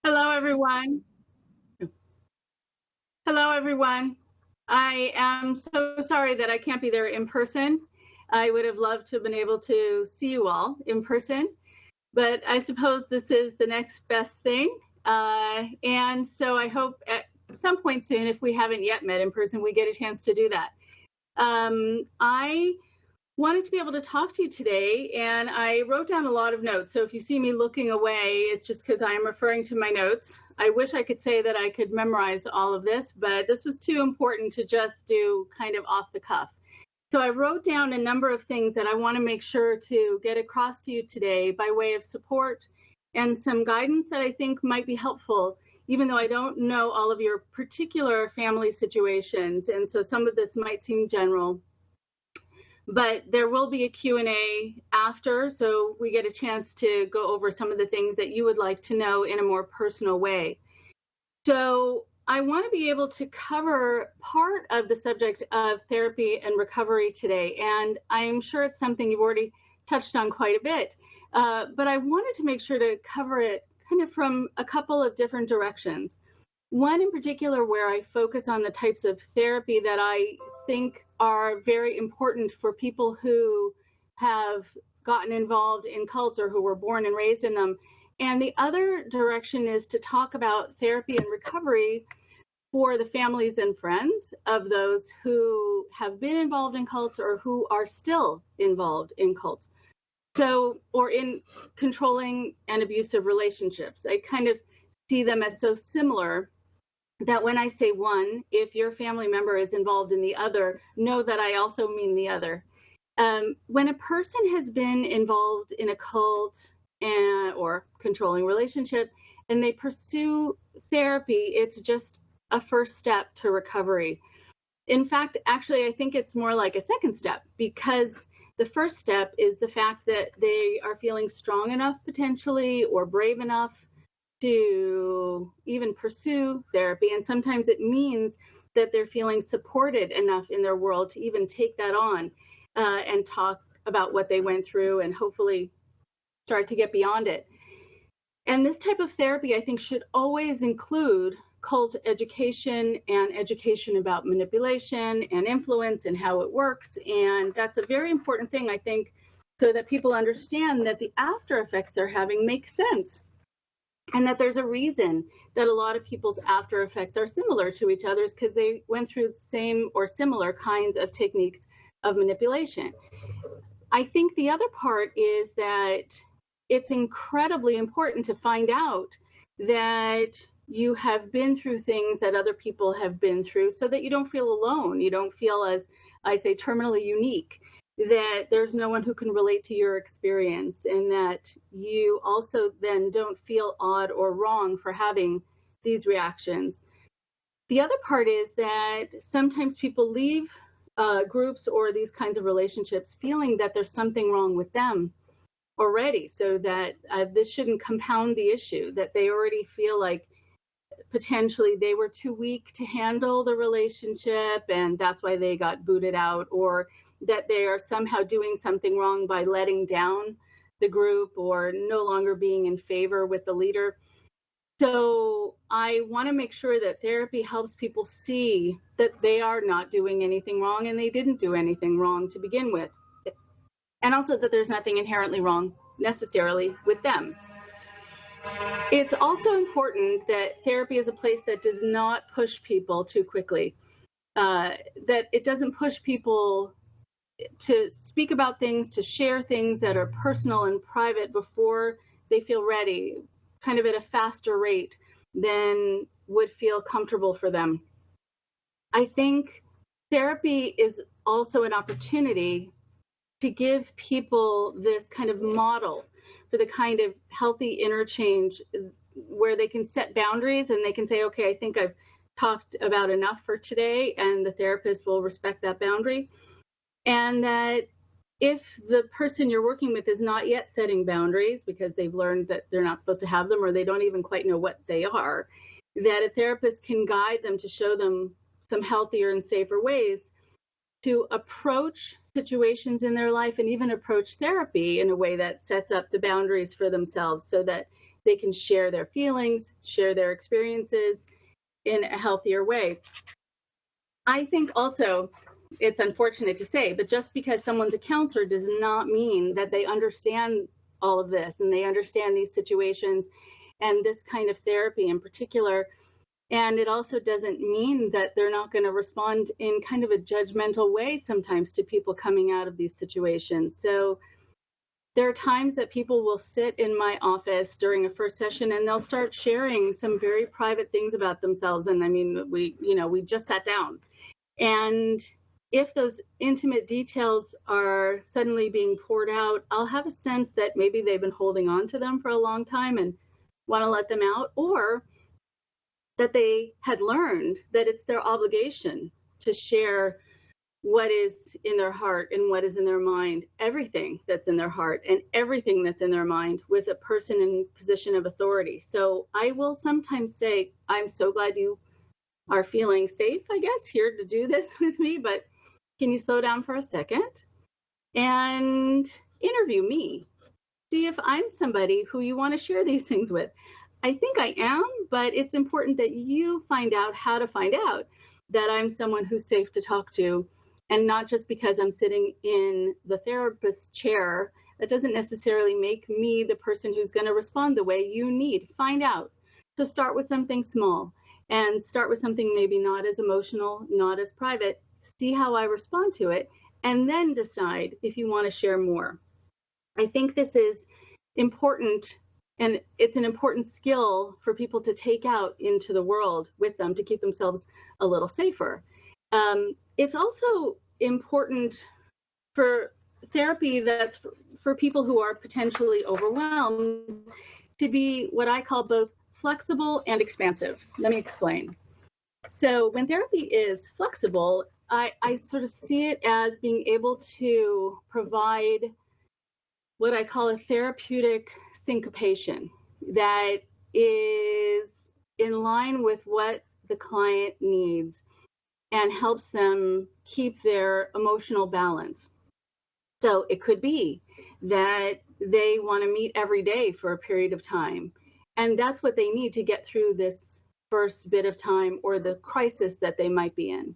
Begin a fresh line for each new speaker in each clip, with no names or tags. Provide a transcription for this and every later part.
Hello, everyone. Hello, everyone. I am so sorry that I can't be there in person. I would have loved to have been able to see you all in person, but I suppose this is the next best thing. And so I hope at some point soon, if we haven't yet met in person, we get a chance to do that. I wanted to be able to talk to you today, and I wrote down a lot of notes. So if you see me looking away, it's just because I'm referring to my notes. I wish I could say that I could memorize all of this, but this was too important to just do kind of off the cuff. So I wrote down a number of things that I want to make sure to get across to you today by way of support and some guidance that I think might be helpful, even though I don't know all of your particular family situations. And so some of this might seem general. But there will be a Q&A after, so we get a chance to go over some of the things that you would like to know in a more personal way. So I want to be able to cover part of the subject of therapy and recovery today, and I'm sure it's something you've already touched on quite a bit, but I wanted to make sure to cover it kind of from a couple of different directions. One in particular where I focus on the types of therapy that I think are very important for people who have gotten involved in cults or who were born and raised in them. And the other direction is to talk about therapy and recovery for the families and friends of those who have been involved in cults or who are still involved in cults. So, or in controlling and abusive relationships. I kind of see them as so similar that when I say one, if your family member is involved in the other, know that I also mean the other. When a person has been involved in a cult or controlling relationship and they pursue therapy, it's just a first step to recovery. In fact, actually, I think it's more like a second step, because the first step is the fact that they are feeling strong enough potentially or brave enough to even pursue therapy. And sometimes it means that they're feeling supported enough in their world to even take that on and talk about what they went through and hopefully start to get beyond it. And this type of therapy, I think, should always include cult education and education about manipulation and influence and how it works. And that's a very important thing, I think, so that people understand that the after effects they're having make sense. And that there's a reason that a lot of people's after effects are similar to each other's, because they went through the same or similar kinds of techniques of manipulation. I think the other part is that it's incredibly important to find out that you have been through things that other people have been through so that you don't feel alone. You don't feel, as I say, terminally unique, that there's no one who can relate to your experience, and that you also then don't feel odd or wrong for having these reactions. The other part is that sometimes people leave groups or these kinds of relationships feeling that there's something wrong with them already, so that this shouldn't compound the issue, that they already feel like potentially they were too weak to handle the relationship and that's why they got booted out, or that they are somehow doing something wrong by letting down the group or no longer being in favor with the leader. So I want to make sure that therapy helps people see that they are not doing anything wrong and they didn't do anything wrong to begin with. And also that there's nothing inherently wrong necessarily with them. It's also important that therapy is a place that does not push people too quickly, that it doesn't push people to speak about things, to share things that are personal and private before they feel ready, kind of at a faster rate than would feel comfortable for them. I think therapy is also an opportunity to give people this kind of model for the kind of healthy interchange where they can set boundaries and they can say, okay, I think I've talked about enough for today, and the therapist will respect that boundary. And that if the person you're working with is not yet setting boundaries because they've learned that they're not supposed to have them, or they don't even quite know what they are, that a therapist can guide them to show them some healthier and safer ways to approach situations in their life and even approach therapy in a way that sets up the boundaries for themselves so that they can share their feelings, share their experiences in a healthier way. I think also, it's unfortunate to say, but just because someone's a counselor does not mean that they understand all of this and they understand these situations and this kind of therapy in particular. And it also doesn't mean that they're not going to respond in kind of a judgmental way sometimes to people coming out of these situations. So there are times that people will sit in my office during a first session and they'll start sharing some very private things about themselves. And I mean, we just sat down. And if those intimate details are suddenly being poured out, I'll have a sense that maybe they've been holding on to them for a long time and want to let them out, or that they had learned that it's their obligation to share what is in their heart and what is in their mind, everything that's in their heart and everything that's in their mind, with a person in position of authority. So I will sometimes say, I'm so glad you are feeling safe, I guess, here to do this with me, but can you slow down for a second and interview me? See if I'm somebody who you want to share these things with. I think I am, but it's important that you find out how to find out that I'm someone who's safe to talk to, and not just because I'm sitting in the therapist chair. That doesn't necessarily make me the person who's going to respond the way you need. Find out. So start with something small and start with something maybe not as emotional, not as private. See how I respond to it, and then decide if you want to share more. I think this is important, and it's an important skill for people to take out into the world with them to keep themselves a little safer. It's also important for therapy that's for people who are potentially overwhelmed to be what I call both flexible and expansive. Let me explain. So when therapy is flexible, I sort of see it as being able to provide what I call a therapeutic syncopation that is in line with what the client needs and helps them keep their emotional balance. So it could be that they want to meet every day for a period of time, and that's what they need to get through this first bit of time or the crisis that they might be in.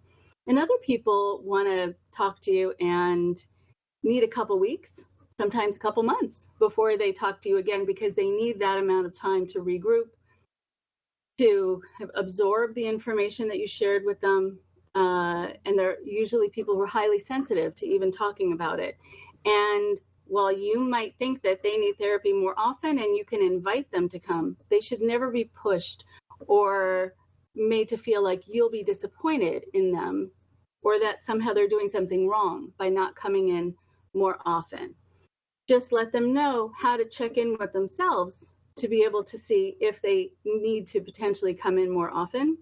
And other people want to talk to you and need a couple weeks, sometimes a couple months before they talk to you again, because they need that amount of time to regroup, to absorb the information that you shared with them. And they're usually people who are highly sensitive to even talking about it. And while you might think that they need therapy more often and you can invite them to come, they should never be pushed or made to feel like you'll be disappointed in them or that somehow they're doing something wrong by not coming in more often. Just let them know how to check in with themselves to be able to see if they need to potentially come in more often.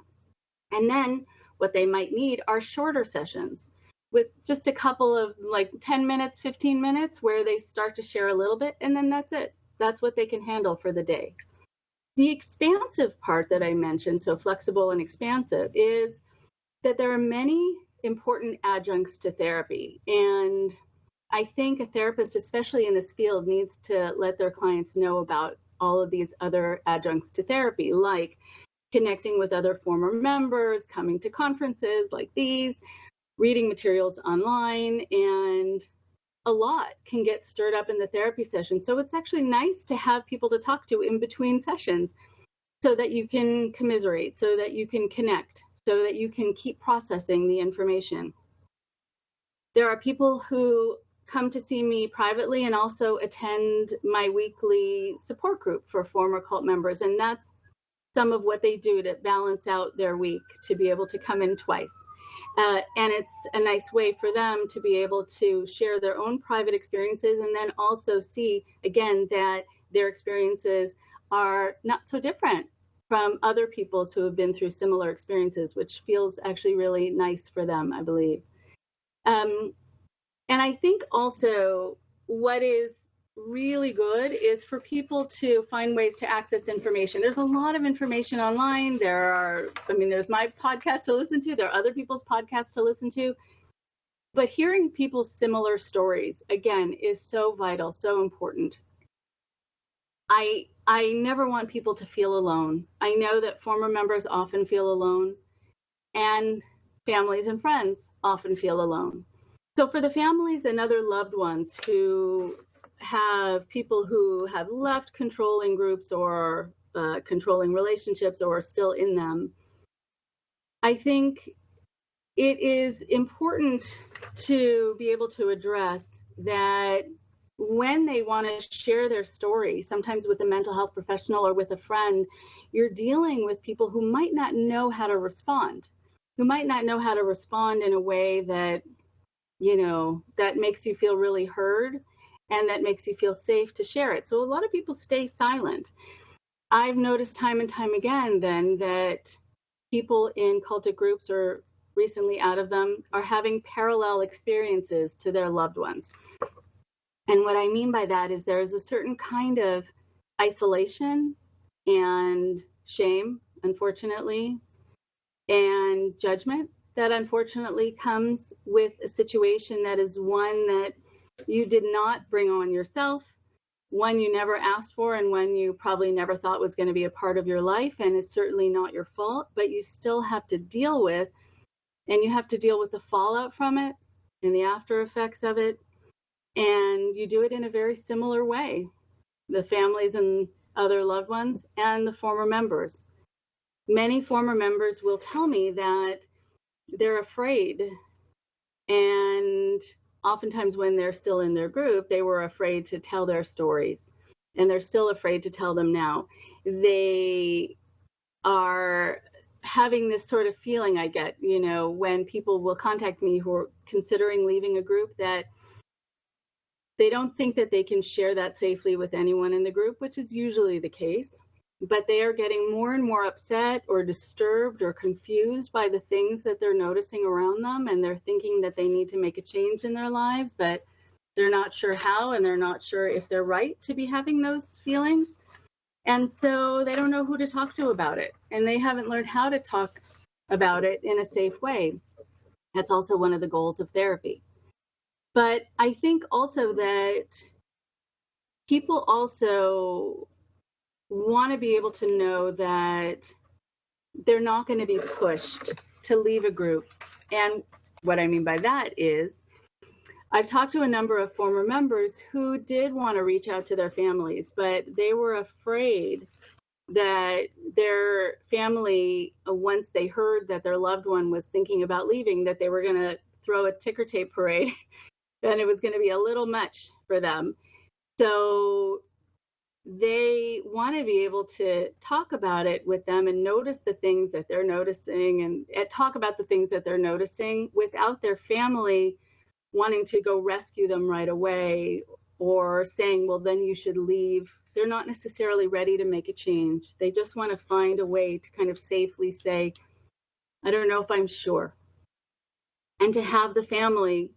And then what they might need are shorter sessions with just a couple of 10 minutes, 15 minutes, where they start to share a little bit, and then that's it. That's what they can handle for the day. The expansive part that I mentioned, so flexible and expansive, is that there are many important adjuncts to therapy. And I think a therapist, especially in this field, needs to let their clients know about all of these other adjuncts to therapy, like connecting with other former members, coming to conferences like these, reading materials online, and a lot can get stirred up in the therapy session. So it's actually nice to have people to talk to in between sessions so that you can commiserate, so that you can connect, so that you can keep processing the information. There are people who come to see me privately and also attend my weekly support group for former cult members, and that's some of what they do to balance out their week, to be able to come in twice. And it's a nice way for them to be able to share their own private experiences and then also see, again, that their experiences are not so different from other people's who have been through similar experiences, which feels actually really nice for them, I believe. And I think also what is really good is for people to find ways to access information. There's a lot of information online. There's my podcast to listen to. There are other people's podcasts to listen to. But hearing people's similar stories, again, is so vital, so important. I I never want people to feel alone. I know that former members often feel alone, and families and friends often feel alone. So for the families and other loved ones who have people who have left controlling groups or controlling relationships or are still in them, I think it is important to be able to address that when they want to share their story, sometimes with a mental health professional or with a friend, you're dealing with people who might not know how to respond, in a way that, that makes you feel really heard and that makes you feel safe to share it. So a lot of people stay silent. I've noticed time and time again then that people in cultic groups or recently out of them are having parallel experiences to their loved ones. And what I mean by that is there is a certain kind of isolation and shame, unfortunately, and judgment that unfortunately comes with a situation that is one that you did not bring on yourself, one you never asked for, and one you probably never thought was going to be a part of your life, and is certainly not your fault, but you still have to deal with, and you have to deal with the fallout from it and the after effects of it. And you do it in a very similar way, the families and other loved ones and the former members. Many former members will tell me that they're afraid, and oftentimes when they're still in their group, they were afraid to tell their stories, and they're still afraid to tell them now. They are having this sort of feeling I get, when people will contact me who are considering leaving a group, that they don't think that they can share that safely with anyone in the group, which is usually the case, but they are getting more and more upset or disturbed or confused by the things that they're noticing around them, and they're thinking that they need to make a change in their lives, but they're not sure how, and they're not sure if they're right to be having those feelings. And so they don't know who to talk to about it, and they haven't learned how to talk about it in a safe way. That's also one of the goals of therapy. But I think also that people also want to be able to know that they're not going to be pushed to leave a group. And what I mean by that is, I've talked to a number of former members who did want to reach out to their families, but they were afraid that their family, once they heard that their loved one was thinking about leaving, that they were going to throw a ticker tape parade, and it was going to be a little much for them. So they want to be able to talk about it with them and notice the things that they're noticing, and talk about the things that they're noticing without their family wanting to go rescue them right away or saying, well, then you should leave. They're not necessarily ready to make a change. They just want to find a way to kind of safely say, I don't know if I'm sure. And to have the family,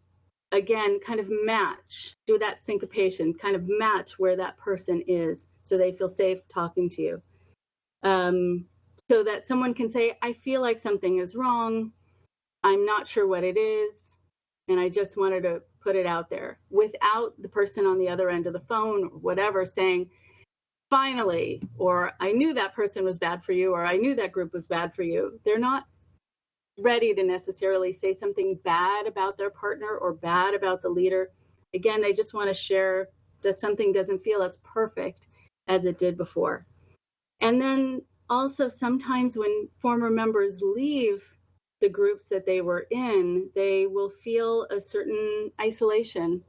again, kind of match, do that syncopation, kind of match where that person is so they feel safe talking to you. So that someone can say, I feel like something is wrong. I'm not sure what it is, and I just wanted to put it out there, without the person on the other end of the phone or whatever saying, finally, or I knew that person was bad for you, or I knew that group was bad for you. They're not ready to necessarily say something bad about their partner or bad about the leader. Again, they just want to share that something doesn't feel as perfect as it did before. And then also sometimes when former members leave the groups that they were in, they will feel a certain isolation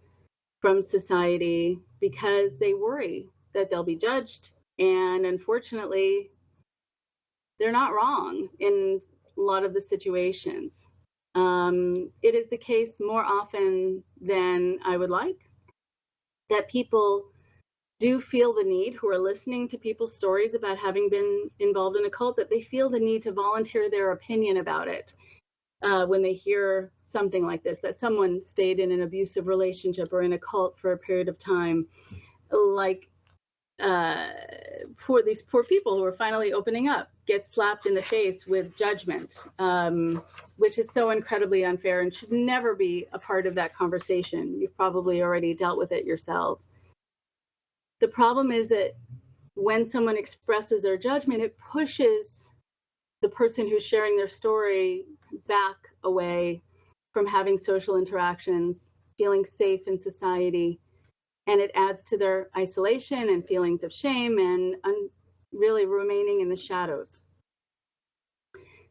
from society because they worry that they'll be judged. And unfortunately, they're not wrong in a lot of the situations. It is the case more often than I would like that people do feel the need, who are listening to people's stories about having been involved in a cult, that they feel the need to volunteer their opinion about it when they hear something like this, that someone stayed in an abusive relationship or in a cult for a period of time, like for these poor people who are finally opening up, get slapped in the face with judgment, which is so incredibly unfair and should never be a part of that conversation. You've probably already dealt with it yourselves. The problem is that when someone expresses their judgment, it pushes the person who's sharing their story back away from having social interactions, feeling safe in society, and it adds to their isolation and feelings of shame and really remaining in the shadows.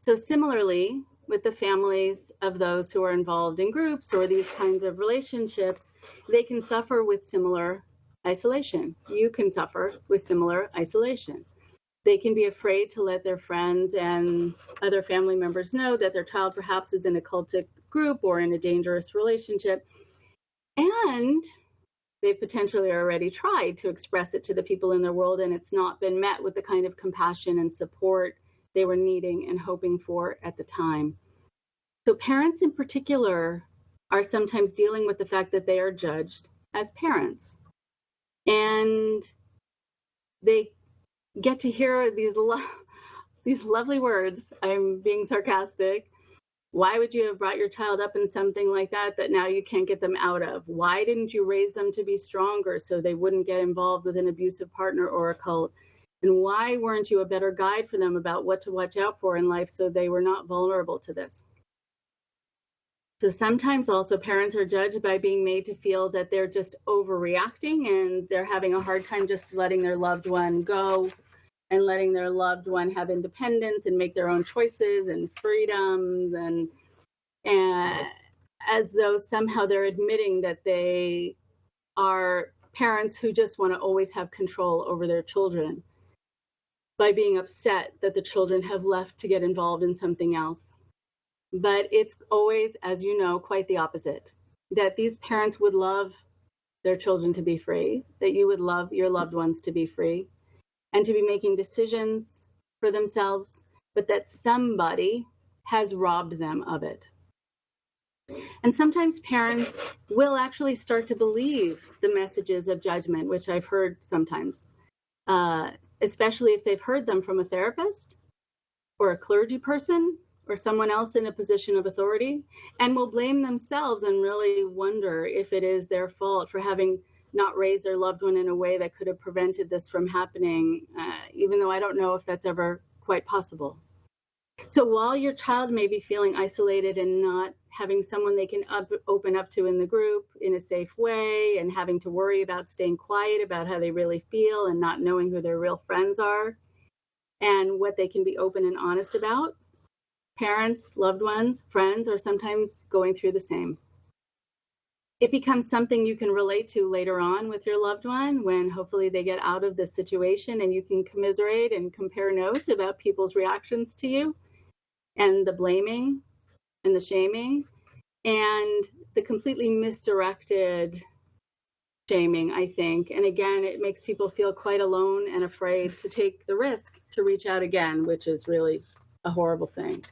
So similarly, with the families of those who are involved in groups or these kinds of relationships, they can suffer with similar isolation. You can suffer with similar isolation. They can be afraid to let their friends and other family members know that their child perhaps is in a cultic group or in a dangerous relationship. And they've potentially already tried to express it to the people in their world, and it's not been met with the kind of compassion and support they were needing and hoping for at the time. So parents in particular are sometimes dealing with the fact that they are judged as parents. And they get to hear these lovely words. I'm being sarcastic. Why would you have brought your child up in something like that now you can't get them out of? Why didn't you raise them to be stronger so they wouldn't get involved with an abusive partner or a cult? And why weren't you a better guide for them about what to watch out for in life so they were not vulnerable to this? So sometimes also parents are judged by being made to feel that they're just overreacting and they're having a hard time just letting their loved one go and letting their loved one have independence and make their own choices and freedoms, and as though somehow they're admitting that they are parents who just want to always have control over their children by being upset that the children have left to get involved in something else. But it's always, as you know, quite the opposite, that these parents would love their children to be free, that you would love your loved ones to be free and to be making decisions for themselves, but that somebody has robbed them of it. And sometimes parents will actually start to believe the messages of judgment, which I've heard sometimes, especially if they've heard them from a therapist or a clergy person or someone else in a position of authority, and will blame themselves and really wonder if it is their fault for having not raised their loved one in a way that could have prevented this from happening, even though I don't know if that's ever quite possible. So while your child may be feeling isolated and not having someone they can open up to in the group in a safe way, and having to worry about staying quiet about how they really feel and not knowing who their real friends are and what they can be open and honest about, parents, loved ones, friends are sometimes going through the same. It becomes something you can relate to later on with your loved one when hopefully they get out of this situation, and you can commiserate and compare notes about people's reactions to you and the blaming and the shaming and the completely misdirected shaming, I think. And again, it makes people feel quite alone and afraid to take the risk to reach out again, which is really a horrible thing.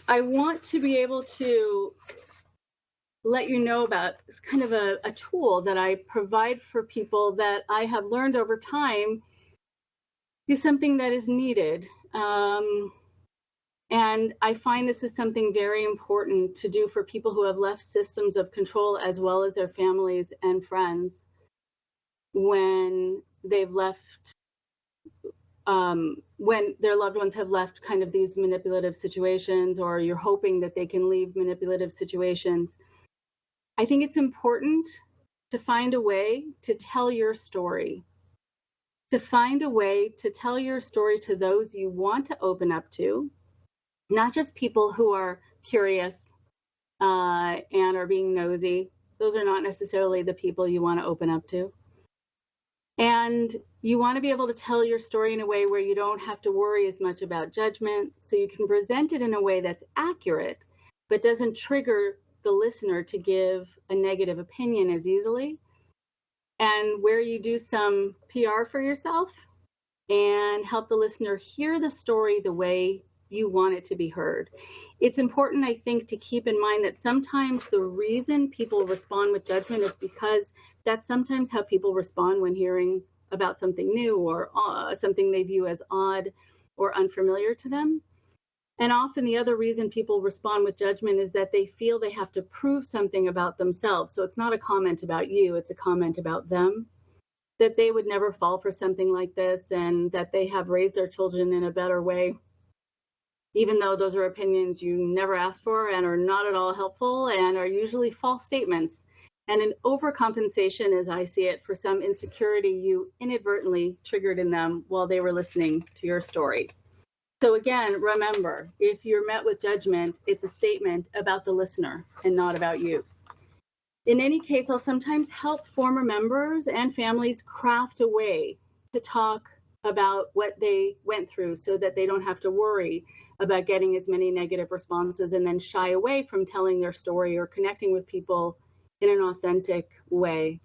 I want to be able to let you know about this kind of a tool that I provide for people that I have learned over time is something that is needed. And I find this is something very important to do for people who have left systems of control as well as their families and friends when they've left, when their loved ones have left kind of these manipulative situations, or you're hoping that they can leave manipulative situations. I think it's important to find a way to tell your story, to find a way to tell your story to those you want to open up to, not just people who are curious and are being nosy. Those are not necessarily the people you want to open up to. And you want to be able to tell your story in a way where you don't have to worry as much about judgment, so you can present it in a way that's accurate, but doesn't trigger the listener to give a negative opinion as easily, and where you do some PR for yourself and help the listener hear the story the way you want it to be heard. It's important, I think, to keep in mind that sometimes the reason people respond with judgment is because that's sometimes how people respond when hearing about something new or something they view as odd or unfamiliar to them. And often the other reason people respond with judgment is that they feel they have to prove something about themselves. So it's not a comment about you, it's a comment about them, that they would never fall for something like this and that they have raised their children in a better way, even though those are opinions you never asked for and are not at all helpful and are usually false statements. And an overcompensation, as I see it, for some insecurity you inadvertently triggered in them while they were listening to your story. So again, remember, if you're met with judgment, it's a statement about the listener and not about you. In any case, I'll sometimes help former members and families craft a way to talk about what they went through so that they don't have to worry about getting as many negative responses and then shy away from telling their story or connecting with people in an authentic way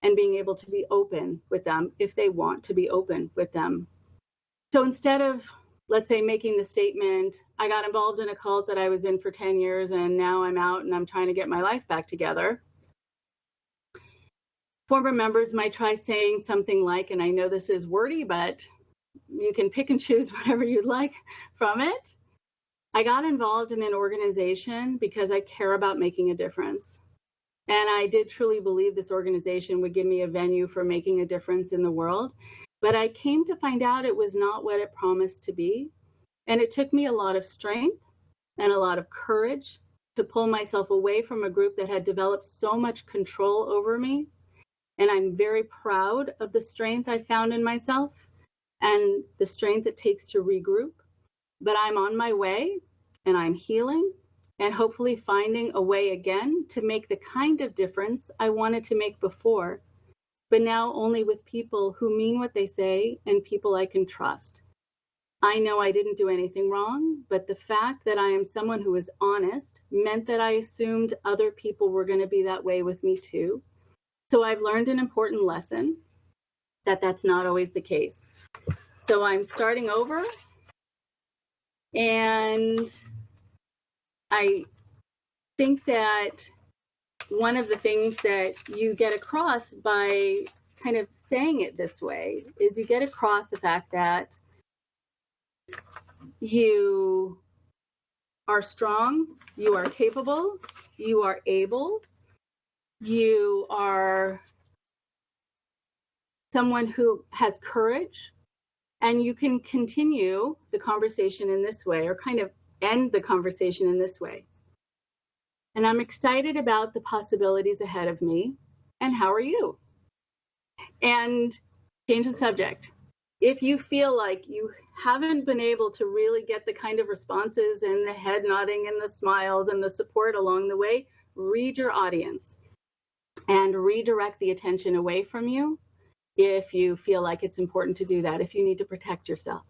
and being able to be open with them if they want to be open with them. So instead of, let's say, making the statement, I got involved in a cult that I was in for 10 years and now I'm out and I'm trying to get my life back together, former members might try saying something like, and I know this is wordy, but you can pick and choose whatever you'd like from it. I got involved in an organization because I care about making a difference. And I did truly believe this organization would give me a venue for making a difference in the world. But I came to find out it was not what it promised to be. And it took me a lot of strength and a lot of courage to pull myself away from a group that had developed so much control over me. And I'm very proud of the strength I found in myself and the strength it takes to regroup. But I'm on my way and I'm healing and hopefully finding a way again to make the kind of difference I wanted to make before, but now only with people who mean what they say and people I can trust. I know I didn't do anything wrong, but the fact that I am someone who is honest meant that I assumed other people were going to be that way with me too. So I've learned an important lesson that that's not always the case. So I'm starting over, and I think that one of the things that you get across by kind of saying it this way is you get across the fact that you are strong, you are capable, you are able, you are someone who has courage, and you can continue the conversation in this way or kind of end the conversation in this way. And I'm excited about the possibilities ahead of me. And how are you? And change the subject. If you feel like you haven't been able to really get the kind of responses and the head nodding and the smiles and the support along the way, read your audience and redirect the attention away from you if you feel like it's important to do that, if you need to protect yourself.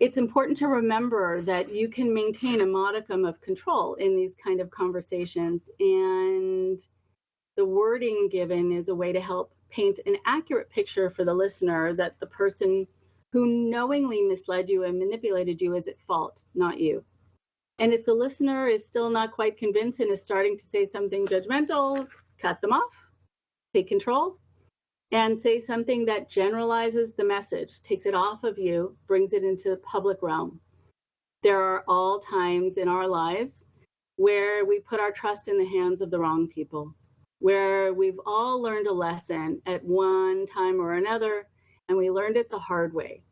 It's important to remember that you can maintain a modicum of control in these kind of conversations, and the wording given is a way to help paint an accurate picture for the listener that the person who knowingly misled you and manipulated you is at fault, not you. And if the listener is still not quite convinced and is starting to say something judgmental, cut them off, take control, and say something that generalizes the message, takes it off of you, brings it into the public realm. There are all times in our lives where we put our trust in the hands of the wrong people, where we've all learned a lesson at one time or another, and we learned it the hard way.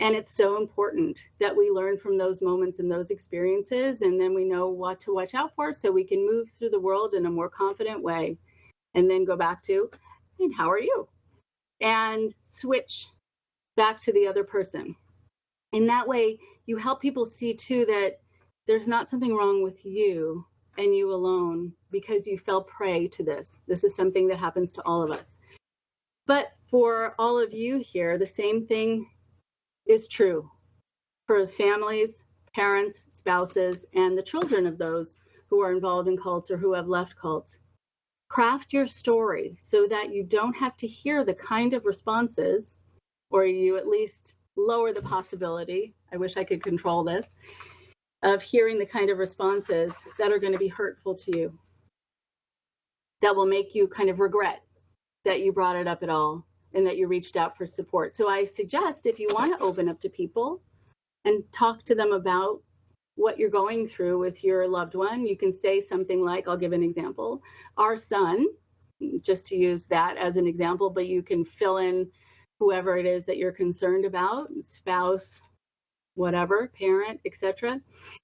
And it's so important that we learn from those moments and those experiences, and then we know what to watch out for so we can move through the world in a more confident way, and then go back to, and how are you? And switch back to the other person. In that way, you help people see too that there's not something wrong with you and you alone because you fell prey to this. This is something that happens to all of us. But for all of you here, the same thing is true for families, parents, spouses, and the children of those who are involved in cults or who have left cults. Craft your story so that you don't have to hear the kind of responses, or you at least lower the possibility, I wish I could control this, of hearing the kind of responses that are going to be hurtful to you, that will make you kind of regret that you brought it up at all and that you reached out for support. So I suggest if you want to open up to people and talk to them about what you're going through with your loved one. You can say something like, I'll give an example, our son, just to use that as an example, but you can fill in whoever it is that you're concerned about, spouse, whatever, parent, etc.,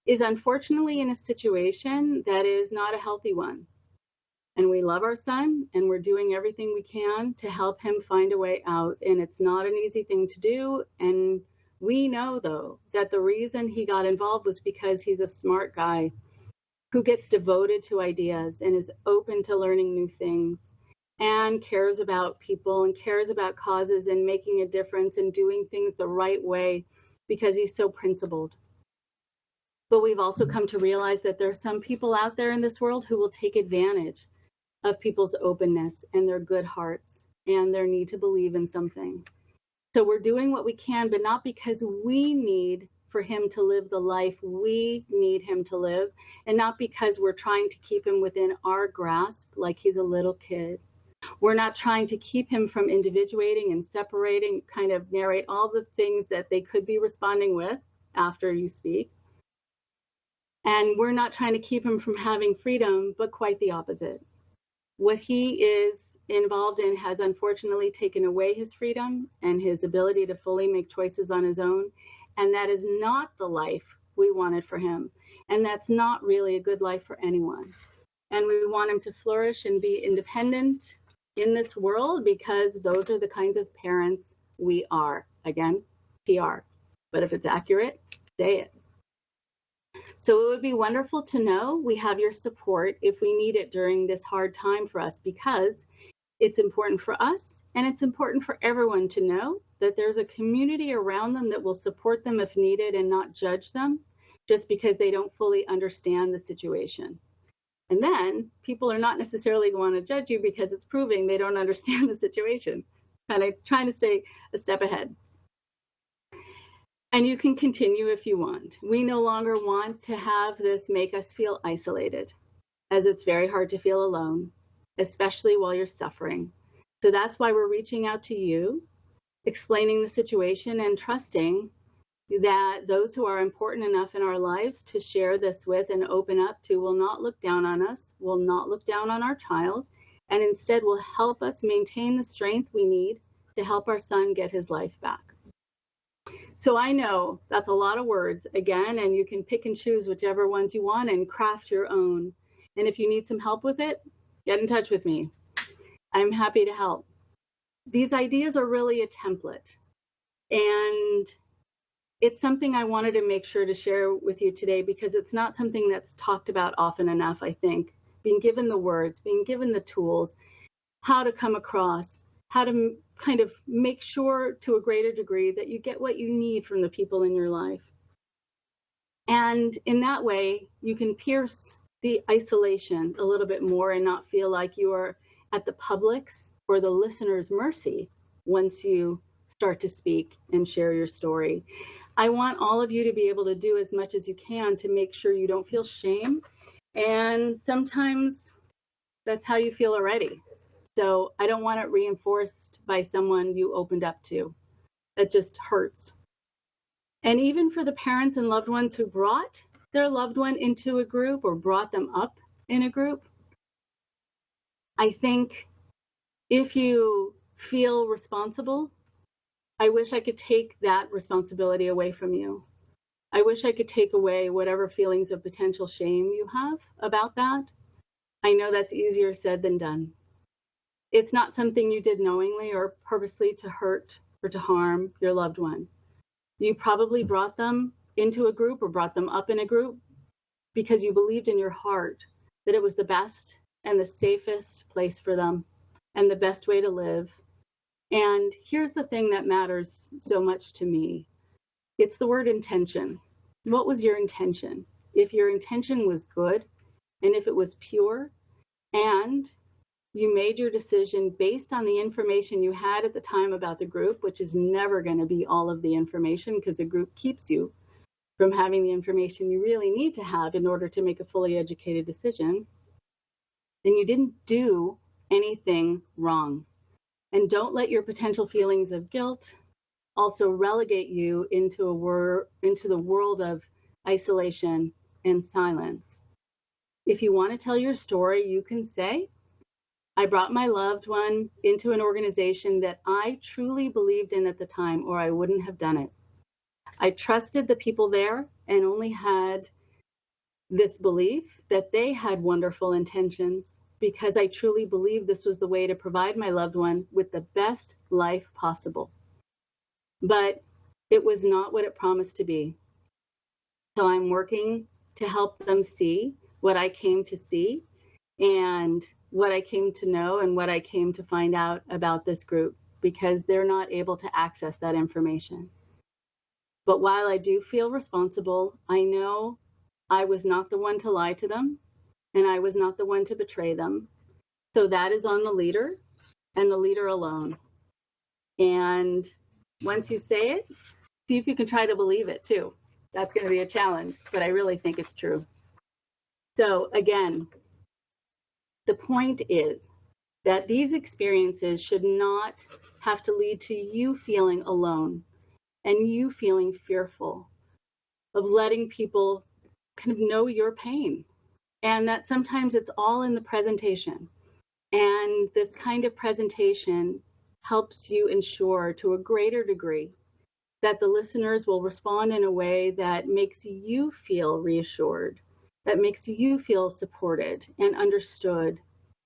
is unfortunately in a situation that is not a healthy one. And we love our son, and we're doing everything we can to help him find a way out. And it's not an easy thing to do. And we know, though, that the reason he got involved was because he's a smart guy who gets devoted to ideas and is open to learning new things and cares about people and cares about causes and making a difference and doing things the right way because he's so principled. But we've also come to realize that there are some people out there in this world who will take advantage of people's openness and their good hearts and their need to believe in something. So we're doing what we can, but not because we need for him to live the life we need him to live, and not because we're trying to keep him within our grasp like he's a little kid. We're not trying to keep him from individuating and separating, kind of narrate all the things that they could be responding with after you speak. And we're not trying to keep him from having freedom, but quite the opposite. What he is involved in has unfortunately taken away his freedom and his ability to fully make choices on his own. And that is not the life we wanted for him. And that's not really a good life for anyone. And we want him to flourish and be independent in this world because those are the kinds of parents we are. Again, PR. But if it's accurate, say it. So it would be wonderful to know we have your support if we need it during this hard time for us, because it's important for us and it's important for everyone to know that there's a community around them that will support them if needed and not judge them just because they don't fully understand the situation. And then people are not necessarily going to judge you because it's proving they don't understand the situation. Kind of trying to stay a step ahead. And you can continue if you want. We no longer want to have this make us feel isolated, as it's very hard to feel alone, especially while you're suffering. So that's why we're reaching out to you, explaining the situation and trusting that those who are important enough in our lives to share this with and open up to will not look down on us, will not look down on our child, and instead will help us maintain the strength we need to help our son get his life back. So I know that's a lot of words, again, and you can pick and choose whichever ones you want and craft your own. And if you need some help with it, get in touch with me. I'm happy to help. These ideas are really a template, and it's something I wanted to make sure to share with you today because it's not something that's talked about often enough, I think. Being given the words, being given the tools, how to come across, how to kind of make sure to a greater degree that you get what you need from the people in your life. And in that way, you can pierce the isolation a little bit more and not feel like you are at the public's or the listener's mercy once you start to speak and share your story. I want all of you to be able to do as much as you can to make sure you don't feel shame. And sometimes that's how you feel already. So I don't want it reinforced by someone you opened up to. That just hurts. And even for the parents and loved ones who brought their loved one into a group or brought them up in a group, I think if you feel responsible, I wish I could take that responsibility away from you. I wish I could take away whatever feelings of potential shame you have about that. I know that's easier said than done. It's not something you did knowingly or purposely to hurt or to harm your loved one. You probably brought them into a group or brought them up in a group because you believed in your heart that it was the best and the safest place for them and the best way to live. And here's the thing that matters so much to me. It's the word intention. What was your intention? If your intention was good and if it was pure and you made your decision based on the information you had at the time about the group, which is never going to be all of the information because the group keeps you from having the information you really need to have in order to make a fully educated decision, then you didn't do anything wrong. And don't let your potential feelings of guilt also relegate you into the world of isolation, and silence. If you want to tell your story, you can say, I brought my loved one into an organization that I truly believed in at the time, or I wouldn't have done it. I trusted the people there and only had this belief that they had wonderful intentions because I truly believed this was the way to provide my loved one with the best life possible. But it was not what it promised to be. So I'm working to help them see what I came to see and what I came to know and what I came to find out about this group, because they're not able to access that information. But while I do feel responsible, I know I was not the one to lie to them, and I was not the one to betray them. So that is on the leader and the leader alone. And once you say it, see if you can try to believe it too. That's going to be a challenge, but I really think it's true. So again, the point is that these experiences should not have to lead to you feeling alone and you feeling fearful of letting people kind of know your pain. And that sometimes it's all in the presentation. And this kind of presentation helps you ensure to a greater degree that the listeners will respond in a way that makes you feel reassured, that makes you feel supported and understood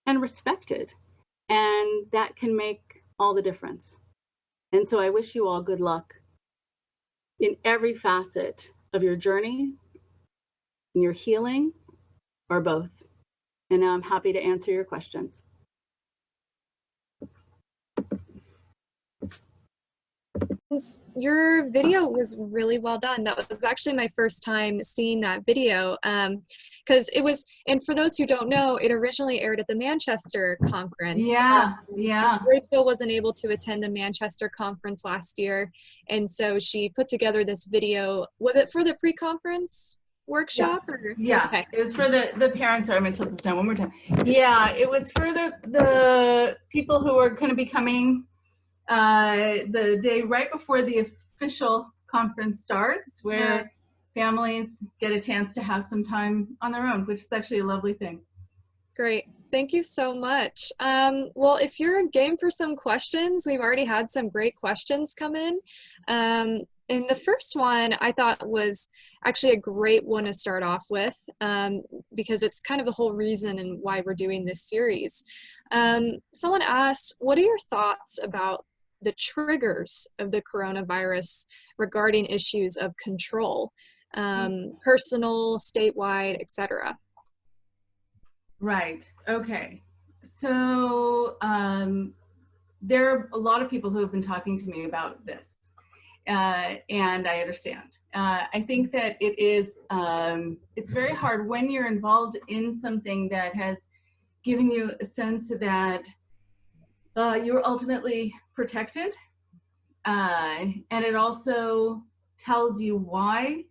and respected. And that can make all the difference. And so I wish you all good luck in every facet of your journey, in your healing, or both. And now I'm happy to answer your questions.
Your video was really well done. That was actually my first time seeing that video, because it was, and for those who don't know, it originally aired at the Manchester conference.
Yeah.
Rachel wasn't able to attend the Manchester conference last year, and so she put together this video. Was it for the pre-conference workshop?
Yeah.
Or?
Yeah,
Okay.
It was for the parents. Sorry, I'm going to tell this down one more time. Yeah, it was for the people who are going to be coming the day right before the official conference starts, where families get a chance to have some time on their own, which is actually a lovely thing.
Great. Thank you so much. Well, if you're game for some questions, we've already had some great questions come in. And the first one I thought was actually a great one to start off with, because it's kind of the whole reason and why we're doing this series. Someone asked, what are your thoughts about the triggers of the coronavirus regarding issues of control, personal, statewide, etc.?
Right. Okay. So there are a lot of people who have been talking to me about this, and I understand. I think that it is, it's very hard when you're involved in something that has given you a sense that you're ultimately protected, and it also tells you why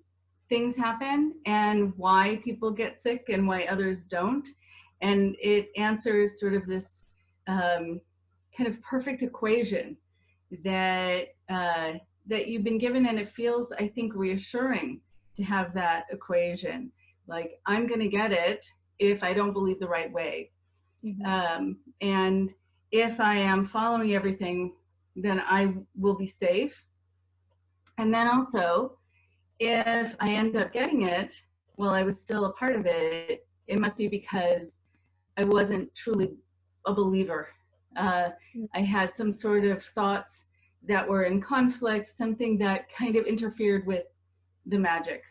things happen and why people get sick and why others don't. And it answers sort of this kind of perfect equation that that you've been given, and it feels, I think, reassuring to have that equation. Like, I'm going to get it if I don't believe the right way. Mm-hmm. And if I am following everything, then I will be safe. And then also, if I end up getting it while I was still a part of it, it must be because I wasn't truly a believer. I had some sort of thoughts that were in conflict, something that kind of interfered with the magic,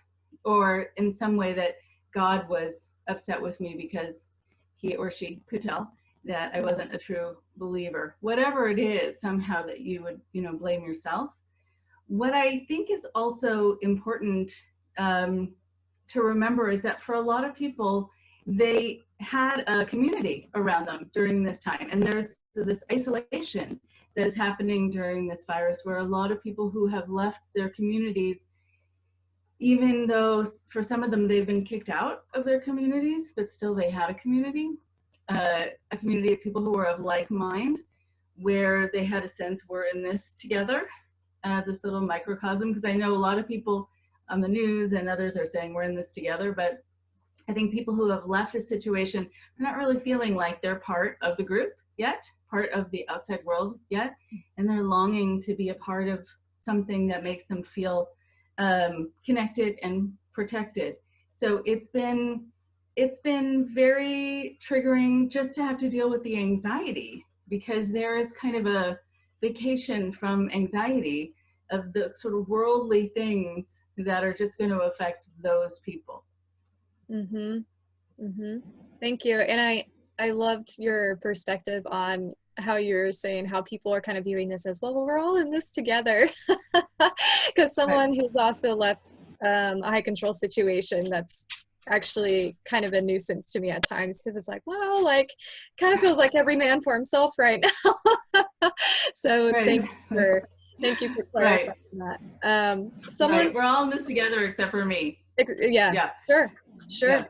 or in some way that God was upset with me because he or she could tell that I wasn't a true believer. Whatever it is, somehow that you would, blame yourself. What I think is also important to remember is that for a lot of people, they had a community around them during this time. And there's this isolation that is happening during this virus, where a lot of people who have left their communities, even though for some of them they've been kicked out of their communities, but still they had a community of people who were of like mind, where they had a sense we're in this together, this little microcosm. Because I know a lot of people on the news, and others are saying we're in this together. But I think people who have left a situation are not really feeling like they're part of the group yet, part of the outside world yet, and they're longing to be a part of something that makes them feel connected and protected. So it's been very triggering just to have to deal with the anxiety, because there is kind of a vacation from anxiety of the sort of worldly things that are just going to affect those people.
Thank you. And I loved your perspective on how you're saying how people are kind of viewing this as, well, we're all in this together. Because someone who's also left a high control situation, that's actually kind of a nuisance to me at times, because it's like, well, like, kind of feels like every man for himself right now. So thank you for clarifying that.
We're all in this together except for me.
Yeah. Sure. Yeah.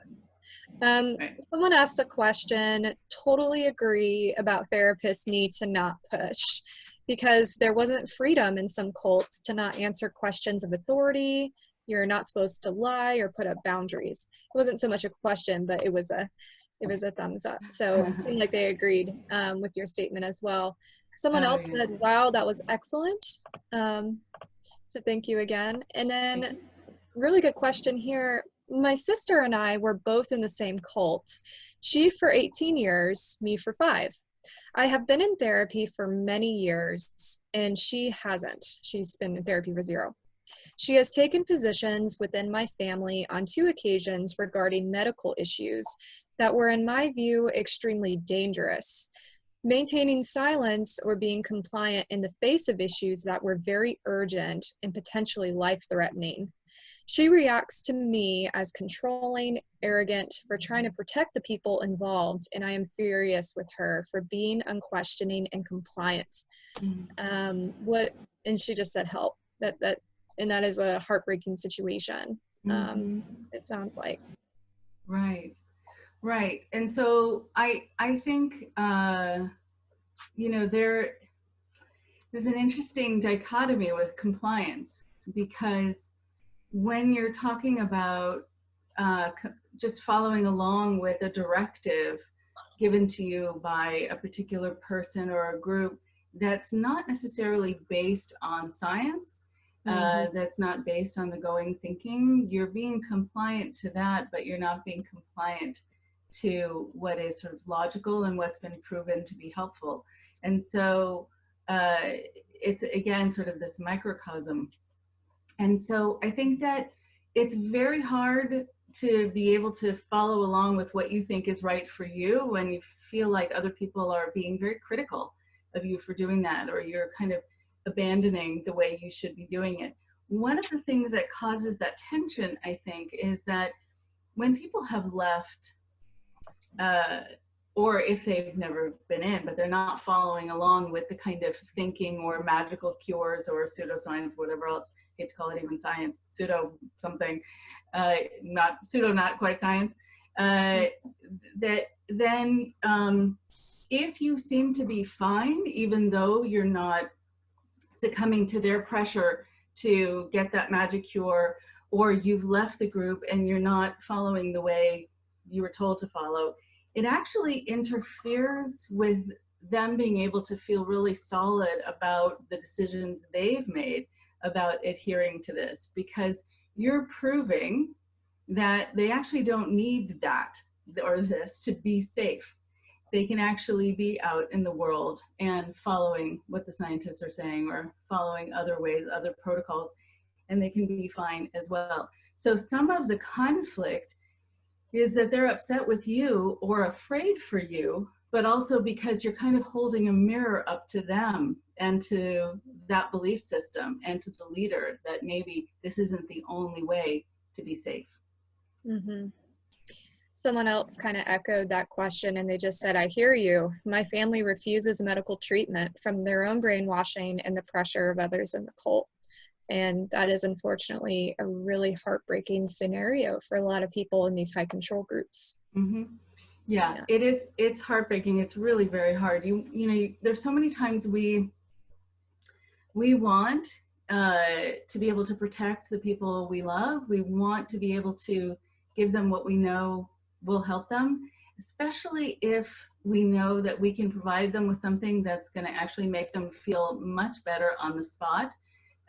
Someone asked the question, totally agree about therapists need to not push, because there wasn't freedom in some cults to not answer questions of authority. You're not supposed to lie or put up boundaries. It wasn't so much a question, but it was a thumbs up. So it seemed like they agreed with your statement as well. Someone else said, wow, that was excellent. So thank you again. And then really good question here. My sister and I were both in the same cult. She for 18 years, me for 5. I have been in therapy for many years, and she hasn't. She's been in therapy for 0. She has taken positions within my family on 2 occasions regarding medical issues that were, in my view, extremely dangerous. Maintaining silence or being compliant in the face of issues that were very urgent and potentially life-threatening. She reacts to me as controlling, arrogant, for trying to protect the people involved, and I am furious with her for being unquestioning and compliant. And she just said help. And that is a heartbreaking situation. It sounds like.
Right. And so I think there's an interesting dichotomy with compliance, because when you're talking about just following along with a directive given to you by a particular person or a group that's not necessarily based on science, that's not based on the going thinking, you're being compliant to that, but you're not being compliant to what is sort of logical and what's been proven to be helpful. And so it's, again, sort of this microcosm. And so I think that it's very hard to be able to follow along with what you think is right for you when you feel like other people are being very critical of you for doing that, or you're kind of abandoning the way you should be doing it. One of the things that causes that tension, I think, is that when people have left, or if they've never been in, but they're not following along with the kind of thinking or magical cures or pseudoscience, whatever else, I hate to call it even science, pseudo something, not quite science, that then if you seem to be fine, even though you're not succumbing to their pressure to get that magic cure, or you've left the group and you're not following the way you were told to follow, it actually interferes with them being able to feel really solid about the decisions they've made about adhering to this, because you're proving that they actually don't need that or this to be safe. They can actually be out in the world and following what the scientists are saying, or following other ways, other protocols, and they can be fine as well. So some of the conflict is that they're upset with you or afraid for you, but also because you're kind of holding a mirror up to them and to that belief system and to the leader that maybe this isn't the only way to be safe.
Someone else kind of echoed that question, and they just said, I hear you. My family refuses medical treatment from their own brainwashing and the pressure of others in the cult. And that is unfortunately a really heartbreaking scenario for a lot of people in these high control groups.
Yeah, it is. It's heartbreaking. It's really very hard. There's so many times we want to be able to protect the people we love. We want to be able to give them what we know will help them, especially if we know that we can provide them with something that's going to actually make them feel much better on the spot,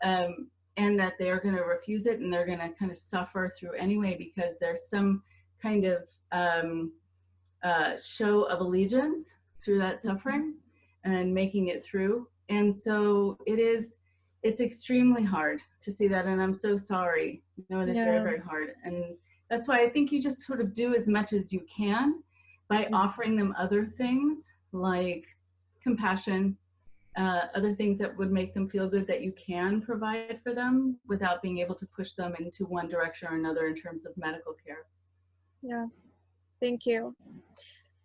and that they're going to refuse it and they're going to kind of suffer through anyway because there's some kind of show of allegiance through that suffering and making it through. And so it's extremely hard to see that, and I'm so sorry. You know, it is very, very hard. And that's why I think you just sort of do as much as you can by offering them other things like compassion, other things that would make them feel good that you can provide for them without being able to push them into one direction or another in terms of medical care.
Yeah, thank you.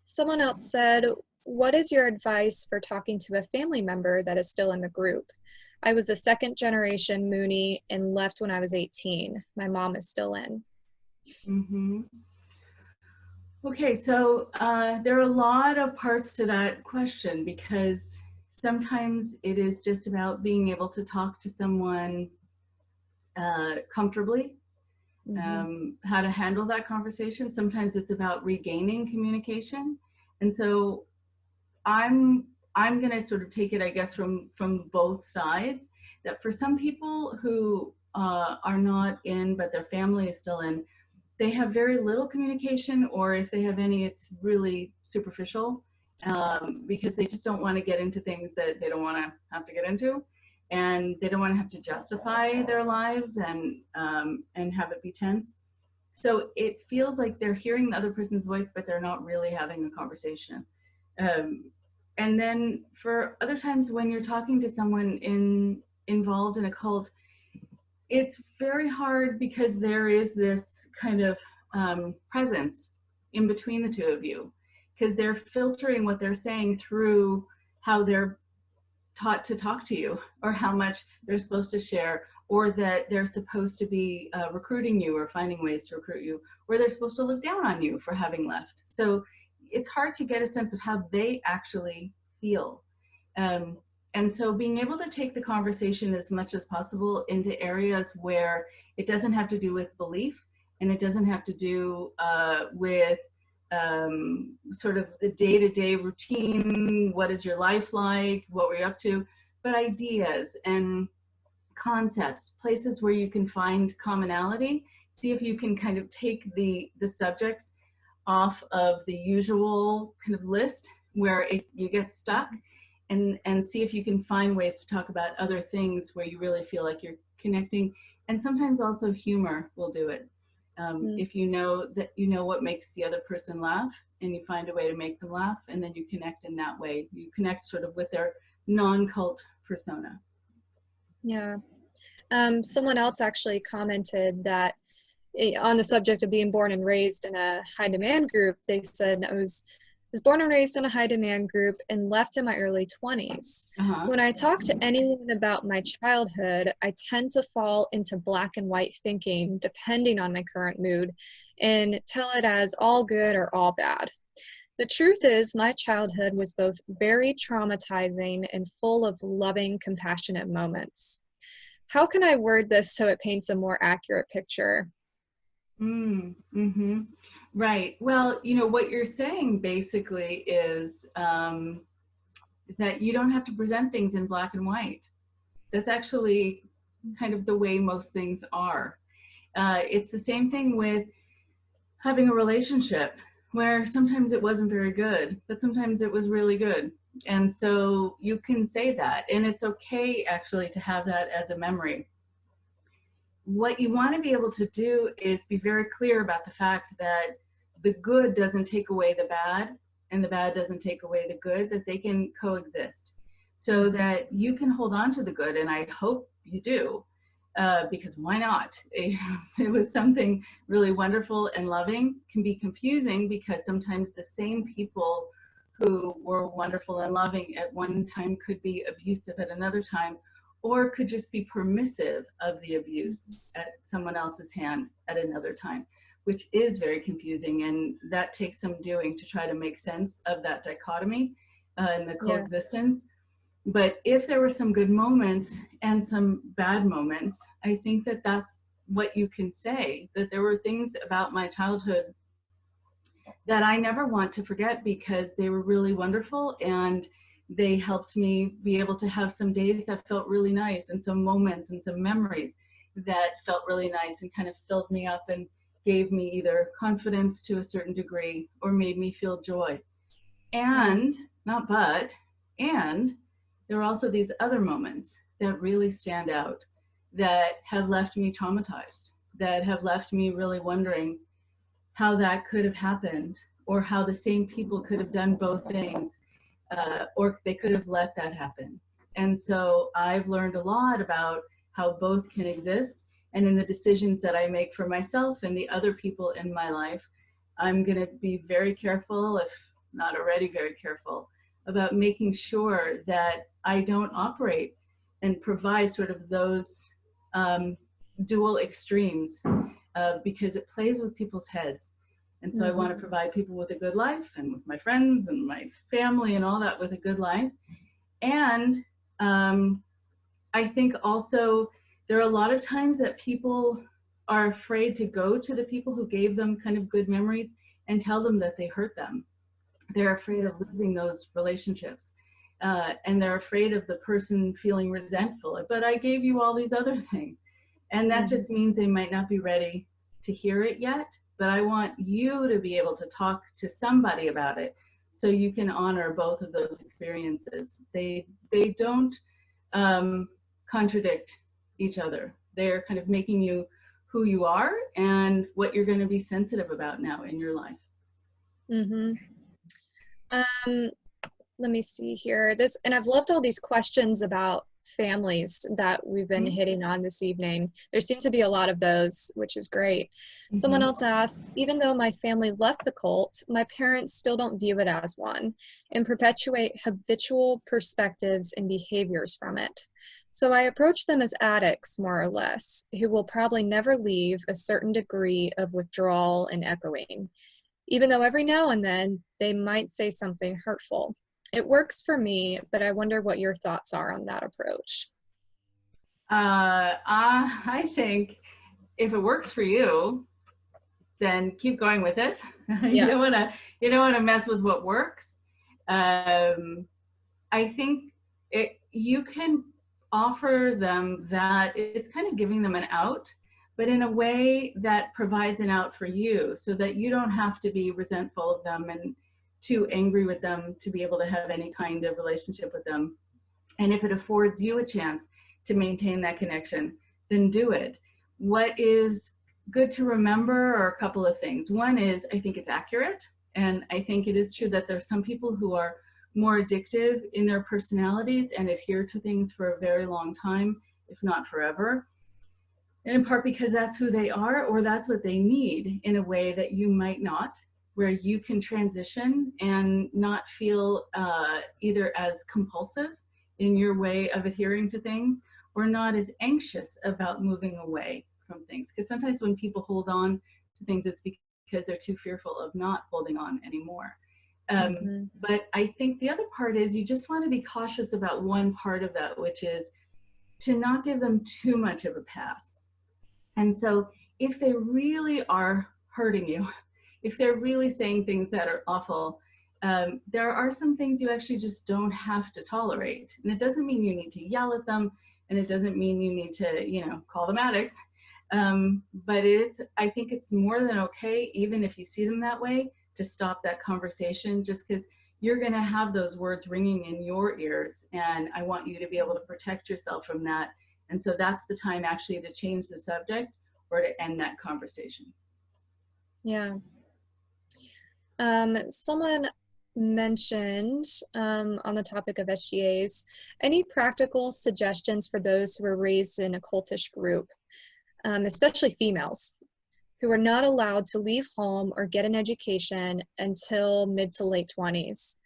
Someone else said, what is your advice for talking to a family member that is still in the group? I was a second generation Moonie and left when I was 18. My mom is still in.
Mm-hmm. Okay, so there are a lot of parts to that question because sometimes it is just about being able to talk to someone comfortably, how to handle that conversation. Sometimes it's about regaining communication. And so I'm going to sort of take it, I guess, from both sides, that for some people who are not in, but their family is still in, they have very little communication, or if they have any, it's really superficial because they just don't want to get into things that they don't want to have to get into, and they don't want to have to justify their lives and have it be tense. So it feels like they're hearing the other person's voice, but they're not really having a conversation. And then for other times when you're talking to someone involved in a cult, it's very hard because there is this kind of presence in between the two of you, because they're filtering what they're saying through how they're taught to talk to you, or how much they're supposed to share, or that they're supposed to be recruiting you or finding ways to recruit you, or they're supposed to look down on you for having left. So it's hard to get a sense of how they actually feel. And so being able to take the conversation as much as possible into areas where it doesn't have to do with belief, and it doesn't have to do with sort of the day-to-day routine, what is your life like, what were you up to, but ideas and concepts, places where you can find commonality. See if you can kind of take the subjects off of the usual kind of list where you get stuck, and see if you can find ways to talk about other things where you really feel like you're connecting. And sometimes also humor will do it. If you know that you know what makes the other person laugh, and you find a way to make them laugh, and then you connect in that way. You connect sort of with their non-cult persona.
Yeah. Someone else actually commented that on the subject of being born and raised in a high demand group, they said, I was born and raised in a high demand group and left in my early 20s. When I talk to anyone about my childhood, I tend to fall into black and white thinking, depending on my current mood, and tell it as all good or all bad. The truth is, my childhood was both very traumatizing and full of loving, compassionate moments. How can I word this so it paints a more accurate picture?
Right. Well, you know, what you're saying basically is that you don't have to present things in black and white. That's actually kind of the way most things are. It's the same thing with having a relationship where sometimes it wasn't very good, but sometimes it was really good. And so you can say that, and it's okay actually to have that as a memory. What you want to be able to do is be very clear about the fact that the good doesn't take away the bad, and the bad doesn't take away the good, that they can coexist, so that you can hold on to the good. And I hope you do, because why not? It was something really wonderful and loving. Can be confusing because sometimes the same people who were wonderful and loving at one time could be abusive at another time, or could just be permissive of the abuse at someone else's hand at another time, which is very confusing. And that takes some doing to try to make sense of that dichotomy and the coexistence. But if there were some good moments and some bad moments, I think that that's what you can say, that there were things about my childhood that I never want to forget because they were really wonderful, and they helped me be able to have some days that felt really nice, and some moments and some memories that felt really nice and kind of filled me up and gave me either confidence to a certain degree or made me feel joy. And not but, and there are also these other moments that really stand out, that have left me traumatized, that have left me really wondering how that could have happened, or how the same people could have done both things, or they could have let that happen. And so I've learned a lot about how both can exist. And in the decisions that I make for myself and the other people in my life, I'm going to be very careful, if not already very careful, about making sure that I don't operate and provide sort of those dual extremes, because it plays with people's heads. And so I want to provide people with a good life, and with my friends and my family and all that with a good life. And I think also there are a lot of times that people are afraid to go to the people who gave them kind of good memories and tell them that they hurt them. They're afraid of losing those relationships. And they're afraid of the person feeling resentful. But I gave you all these other things. And that just means they might not be ready to hear it yet. But I want you to be able to talk to somebody about it, so you can honor both of those experiences. They don't contradict each other. They're kind of making you who you are and what you're going to be sensitive about now in your life.
Let me see here. And I've loved all these questions about families that we've been hitting on this evening. There seem to be a lot of those, which is great. Someone else asked, even though my family left the cult, my parents still don't view it as one and perpetuate habitual perspectives and behaviors from it. So I approach them as addicts, more or less, who will probably never leave a certain degree of withdrawal and echoing, even though every now and then they might say something hurtful. It works for me, but I wonder what your thoughts are on that approach.
I think if it works for you, then keep going with it. You don't want to mess with what works. I think you can offer them that it's kind of giving them an out, but in a way that provides an out for you, so that you don't have to be resentful of them and too angry with them to be able to have any kind of relationship with them. And if it affords you a chance to maintain that connection, then do it. What is good to remember are a couple of things. One is, I think it's accurate. And I think it is true that there's some people who are more addictive in their personalities and adhere to things for a very long time, if not forever. And in part because that's who they are, or that's what they need, in a way that you might not, where you can transition and not feel either as compulsive in your way of adhering to things, or not as anxious about moving away from things. Because sometimes when people hold on to things, it's because they're too fearful of not holding on anymore. But I think the other part is, you just want to be cautious about one part of that, which is to not give them too much of a pass. And so if they really are hurting you, if they're really saying things that are awful, there are some things you actually just don't have to tolerate. And it doesn't mean you need to yell at them, and it doesn't mean you need to, call them addicts. But I think it's more than okay, even if you see them that way, to stop that conversation, just because you're going to have those words ringing in your ears. And I want you to be able to protect yourself from that. And so that's the time actually to change the subject or to end that conversation.
Yeah. Someone mentioned on the topic of SGAs, any practical suggestions for those who were raised in a cultish group, especially females, who were not allowed to leave home or get an education until mid to late 20s?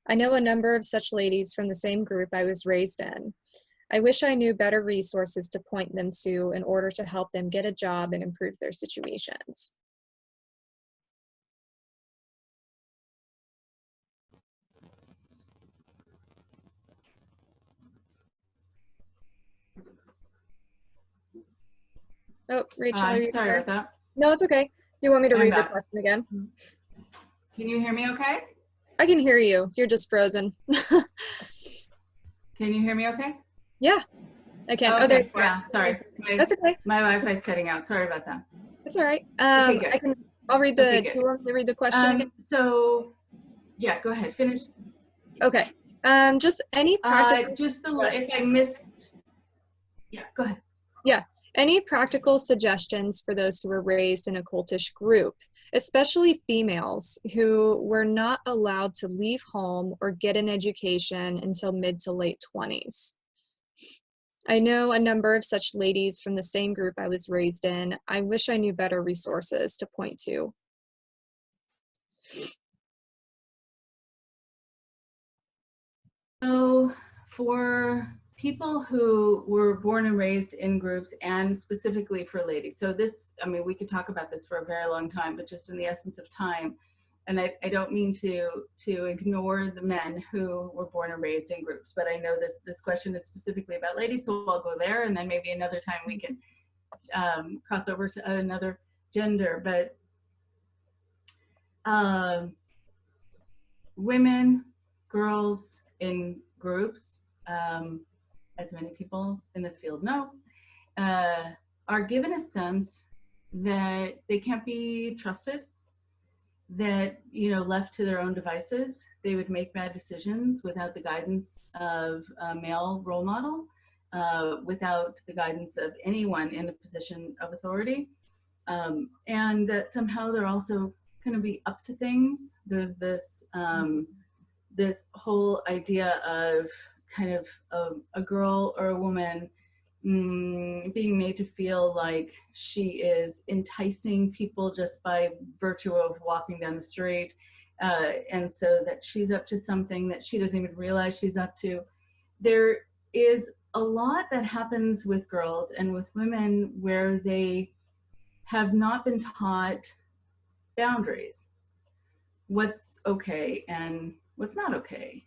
I know a number of such ladies from the same group I was raised in. I wish I knew better resources to point them to in order to help them get a job and improve their situations. Oh, Rachel, are you
Sorry
there?
about that.
No, it's okay. Do you want me to
I'm
read the
back.
question again?
Can you hear me okay?
I can hear you. You're just frozen.
Can you hear me okay?
Yeah, I can.
Okay,
Oh, there you are.
yeah, sorry.
That's okay.
My Wi-Fi's cutting out. Sorry about that.
That's all right.
Okay, good.
I'll read
Okay,
do you
good.
want me to read the question again?
So, yeah, go ahead. Finish.
Okay. Just any practical.
If I missed. Yeah, go ahead.
Yeah. Any practical suggestions for those who were raised in a cultish group, especially females who were not allowed to leave home or get an education until mid to late 20s? I know a number of such ladies from the same group I was raised in. I wish I knew better resources to point to.
So, for people who were born and raised in groups, and specifically for ladies, so this, I mean, we could talk about this for a very long time, but just in the essence of time, and I don't mean to ignore the men who were born and raised in groups, but I know this question is specifically about ladies, so I'll go there, and then maybe another time we can cross over to another gender. But women, girls in groups, as many people in this field know, are given a sense that they can't be trusted, that, you know, left to their own devices, they would make bad decisions without the guidance of a male role model, without the guidance of anyone in a position of authority, and that somehow they're also going to be up to things. There's this this whole idea of kind of a girl or a woman being made to feel like she is enticing people just by virtue of walking down the street, and so that she's up to something that she doesn't even realize she's up to. There is a lot that happens with girls and with women where they have not been taught boundaries. What's okay and what's not okay.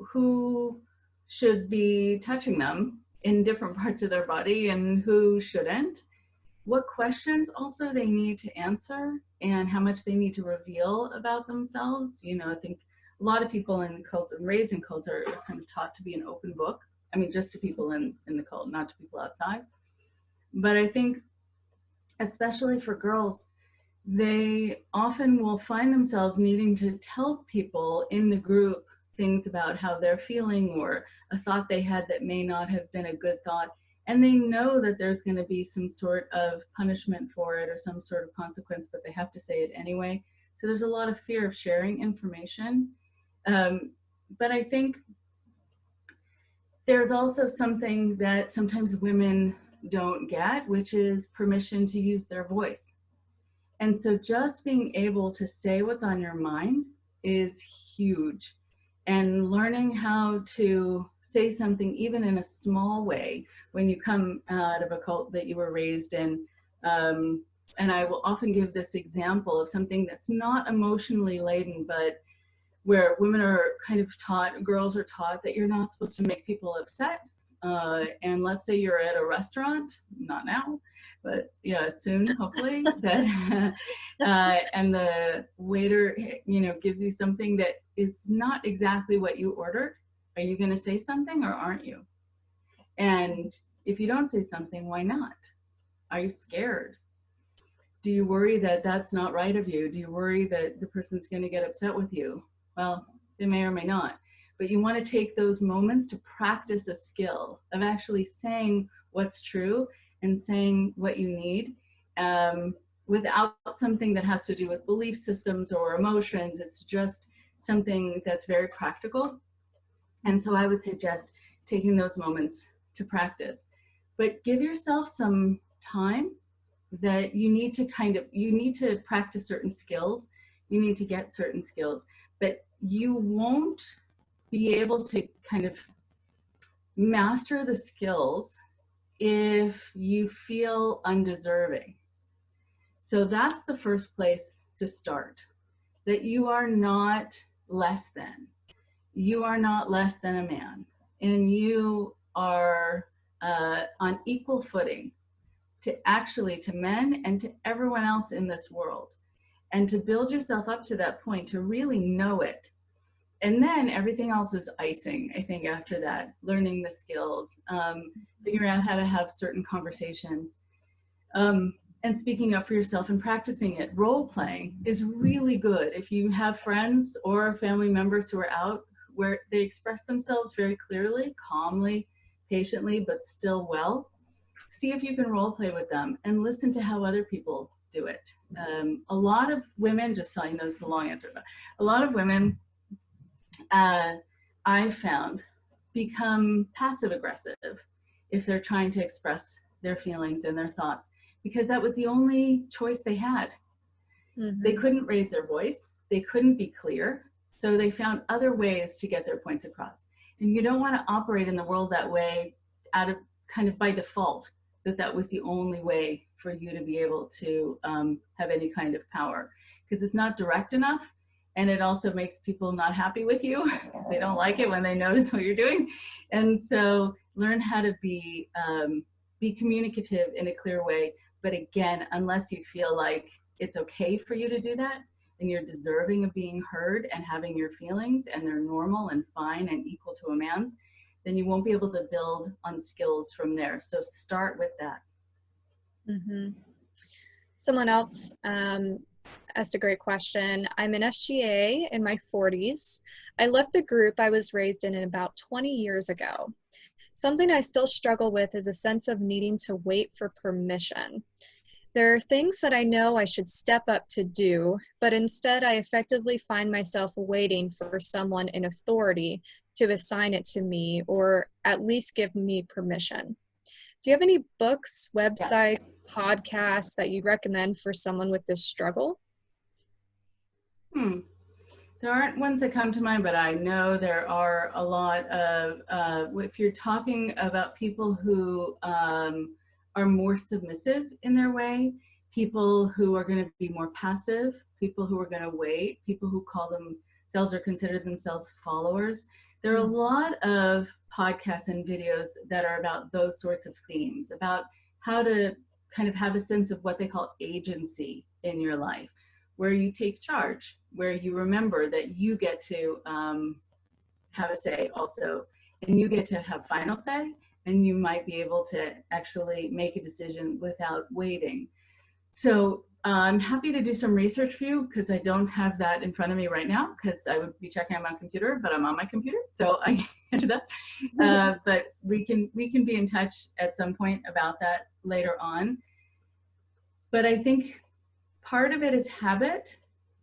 Who should be touching them in different parts of their body and who shouldn't. What questions also they need to answer and how much they need to reveal about themselves. You know, I think a lot of people in cults and raised in cults are kind of taught to be an open book. I mean, just to people in the cult, not to people outside. But I think, especially for girls, they often will find themselves needing to tell people in the group things about how they're feeling or a thought they had that may not have been a good thought. And they know that there's going to be some sort of punishment for it or some sort of consequence, but they have to say it anyway. So there's a lot of fear of sharing information. But I think there's also something that sometimes women don't get, which is permission to use their voice. And so just being able to say what's on your mind is huge. And learning how to say something, even in a small way, when you come out of a cult that you were raised in. And I will often give this example of something that's not emotionally laden, but where women are kind of taught, girls are taught that you're not supposed to make people upset. And let's say you're at a restaurant, not now, but yeah, soon, hopefully, that and the waiter, you know, gives you something that is not exactly what you ordered. Are you going to say something or aren't you? And if you don't say something, why not? Are you scared? Do you worry that that's not right of you? Do you worry that the person's going to get upset with you? Well, they may or may not. But you want to take those moments to practice a skill of actually saying what's true and saying what you need, without something that has to do with belief systems or emotions. It's just something that's very practical. And so I would suggest taking those moments to practice. But give yourself some time that you need to practice certain skills. You need to get certain skills, but you won't be able to kind of master the skills if you feel undeserving. So that's the first place to start, that you are not less than. You are not less than a man, and you are on equal footing to men and to everyone else in this world, and to build yourself up to that point, to really know it. And then everything else is icing, I think, after that, learning the skills, figuring out how to have certain conversations, and speaking up for yourself and practicing it. Role playing is really good. If you have friends or family members who are out where they express themselves very clearly, calmly, patiently, but still well, see if you can role play with them and listen to how other people do it. A lot of women, just so you know, it's the long answer, but a lot of women, I found, become passive aggressive if they're trying to express their feelings and their thoughts, because that was the only choice they had. Mm-hmm. They couldn't raise their voice, they couldn't be clear, so they found other ways to get their points across. And you don't want to operate in the world that way, out of kind of by default, that was the only way for you to be able to have any kind of power, because it's not direct enough, and it also makes people not happy with you because they don't like it when they notice what you're doing. And so learn how to be communicative in a clear way. But again, unless you feel like it's okay for you to do that, and you're deserving of being heard and having your feelings, and they're normal and fine and equal to a man's, then you won't be able to build on skills from there. So start with that.
Mm-hmm. Someone else asked a great question. I'm an SGA in my 40s. I left the group I was raised in about 20 years ago. Something I still struggle with is a sense of needing to wait for permission. There are things that I know I should step up to do, but instead I effectively find myself waiting for someone in authority to assign it to me, or at least give me permission. Do you have any books, websites, podcasts that you recommend for someone with this struggle?
There aren't ones that come to mind, but I know there are a lot of, if you're talking about people who are more submissive in their way, people who are going to be more passive, people who are going to wait, people who call themselves or consider themselves followers. There are a lot of podcasts and videos that are about those sorts of themes, about how to kind of have a sense of what they call agency in your life, where you take charge, where you remember that you get to have a say also, and you get to have final say, and you might be able to actually make a decision without waiting. So I'm happy to do some research for you, because I don't have that in front of me right now, because I would be checking on my computer, but I'm on my computer, so I can't do that. But we can be in touch at some point about that later on. But I think part of it is habit,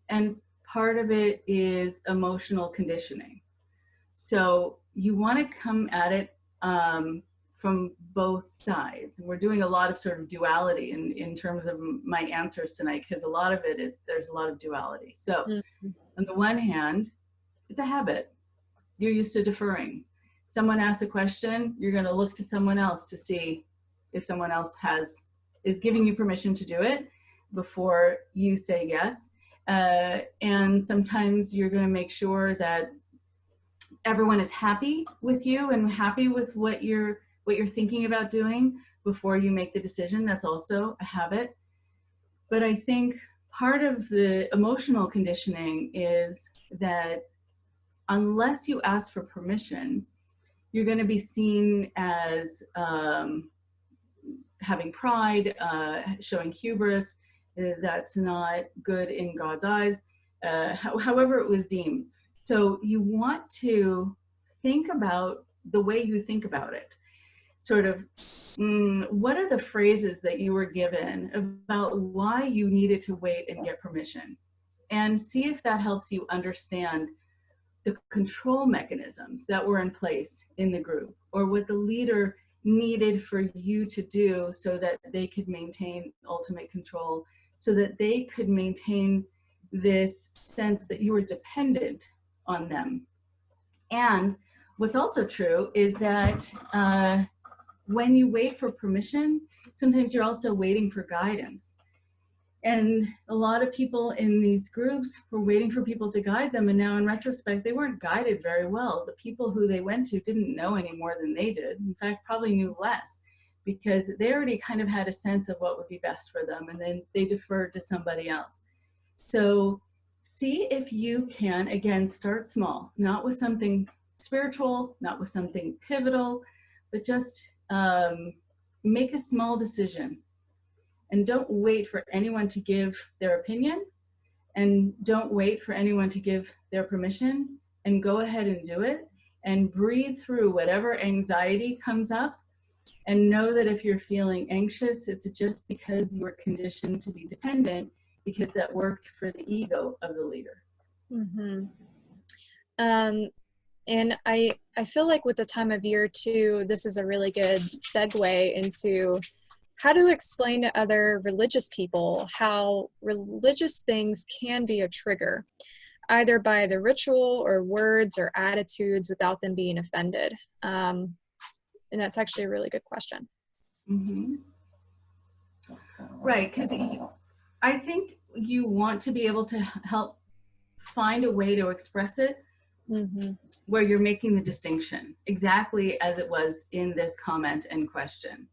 and part of it is emotional conditioning. So you want to come at it from both sides. And we're doing a lot of sort of duality in terms of my answers tonight, because a lot of it is, there's a lot of duality. So on the one hand, it's a habit. You're used to deferring. Someone asks a question, you're going to look to someone else to see if someone else is giving you permission to do it before you say yes. And sometimes you're going to make sure that everyone is happy with you and happy with what you're thinking about doing before you make the decision. That's also a habit. But I think part of the emotional conditioning is that unless you ask for permission, you're going to be seen as having pride, showing hubris. That's not good in God's eyes, however it was deemed. So you want to think about the way you think about it. Sort of, what are the phrases that you were given about why you needed to wait and get permission? And see if that helps you understand the control mechanisms that were in place in the group, or what the leader needed for you to do so that they could maintain ultimate control, so that they could maintain this sense that you were dependent on them. And what's also true is that when you wait for permission, sometimes you're also waiting for guidance. And a lot of people in these groups were waiting for people to guide them, and now in retrospect, they weren't guided very well. The people who they went to didn't know any more than they did. In fact, probably knew less, because they already kind of had a sense of what would be best for them, and then they deferred to somebody else. So see if you can, again, start small, not with something spiritual, not with something pivotal, but just make a small decision. And don't wait for anyone to give their opinion, and don't wait for anyone to give their permission, and go ahead and do it, and breathe through whatever anxiety comes up, and know that if you're feeling anxious, it's just because you were conditioned to be dependent, because that worked for the ego of the leader.
Mm-hmm. And I feel like with the time of year too, this is a really good segue into how to explain to other religious people how religious things can be a trigger, either by the ritual or words or attitudes without them being offended. And that's actually a really good question.
Mm-hmm. Right, because I think you want to be able to help find a way to express it
Mm-hmm.
where you're making the distinction, exactly as it was in this comment and question.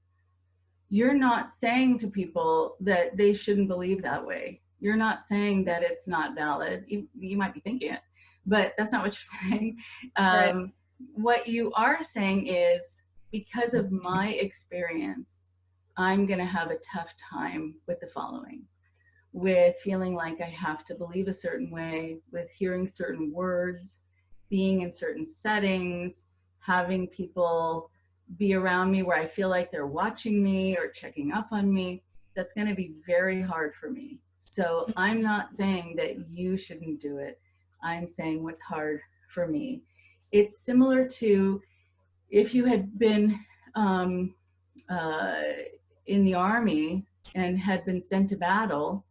You're not saying to people that they shouldn't believe that way. You're not saying that it's not valid. You might be thinking it, but that's not what you're saying.
Right.
What you are saying is, because of my experience, I'm going to have a tough time with the following, with feeling like I have to believe a certain way, with hearing certain words, being in certain settings, having people be around me where I feel like they're watching me or checking up on me. That's going to be very hard for me. So I'm not saying that you shouldn't do it. I'm saying what's hard for me. It's similar to if you had been in the army and had been sent to battle,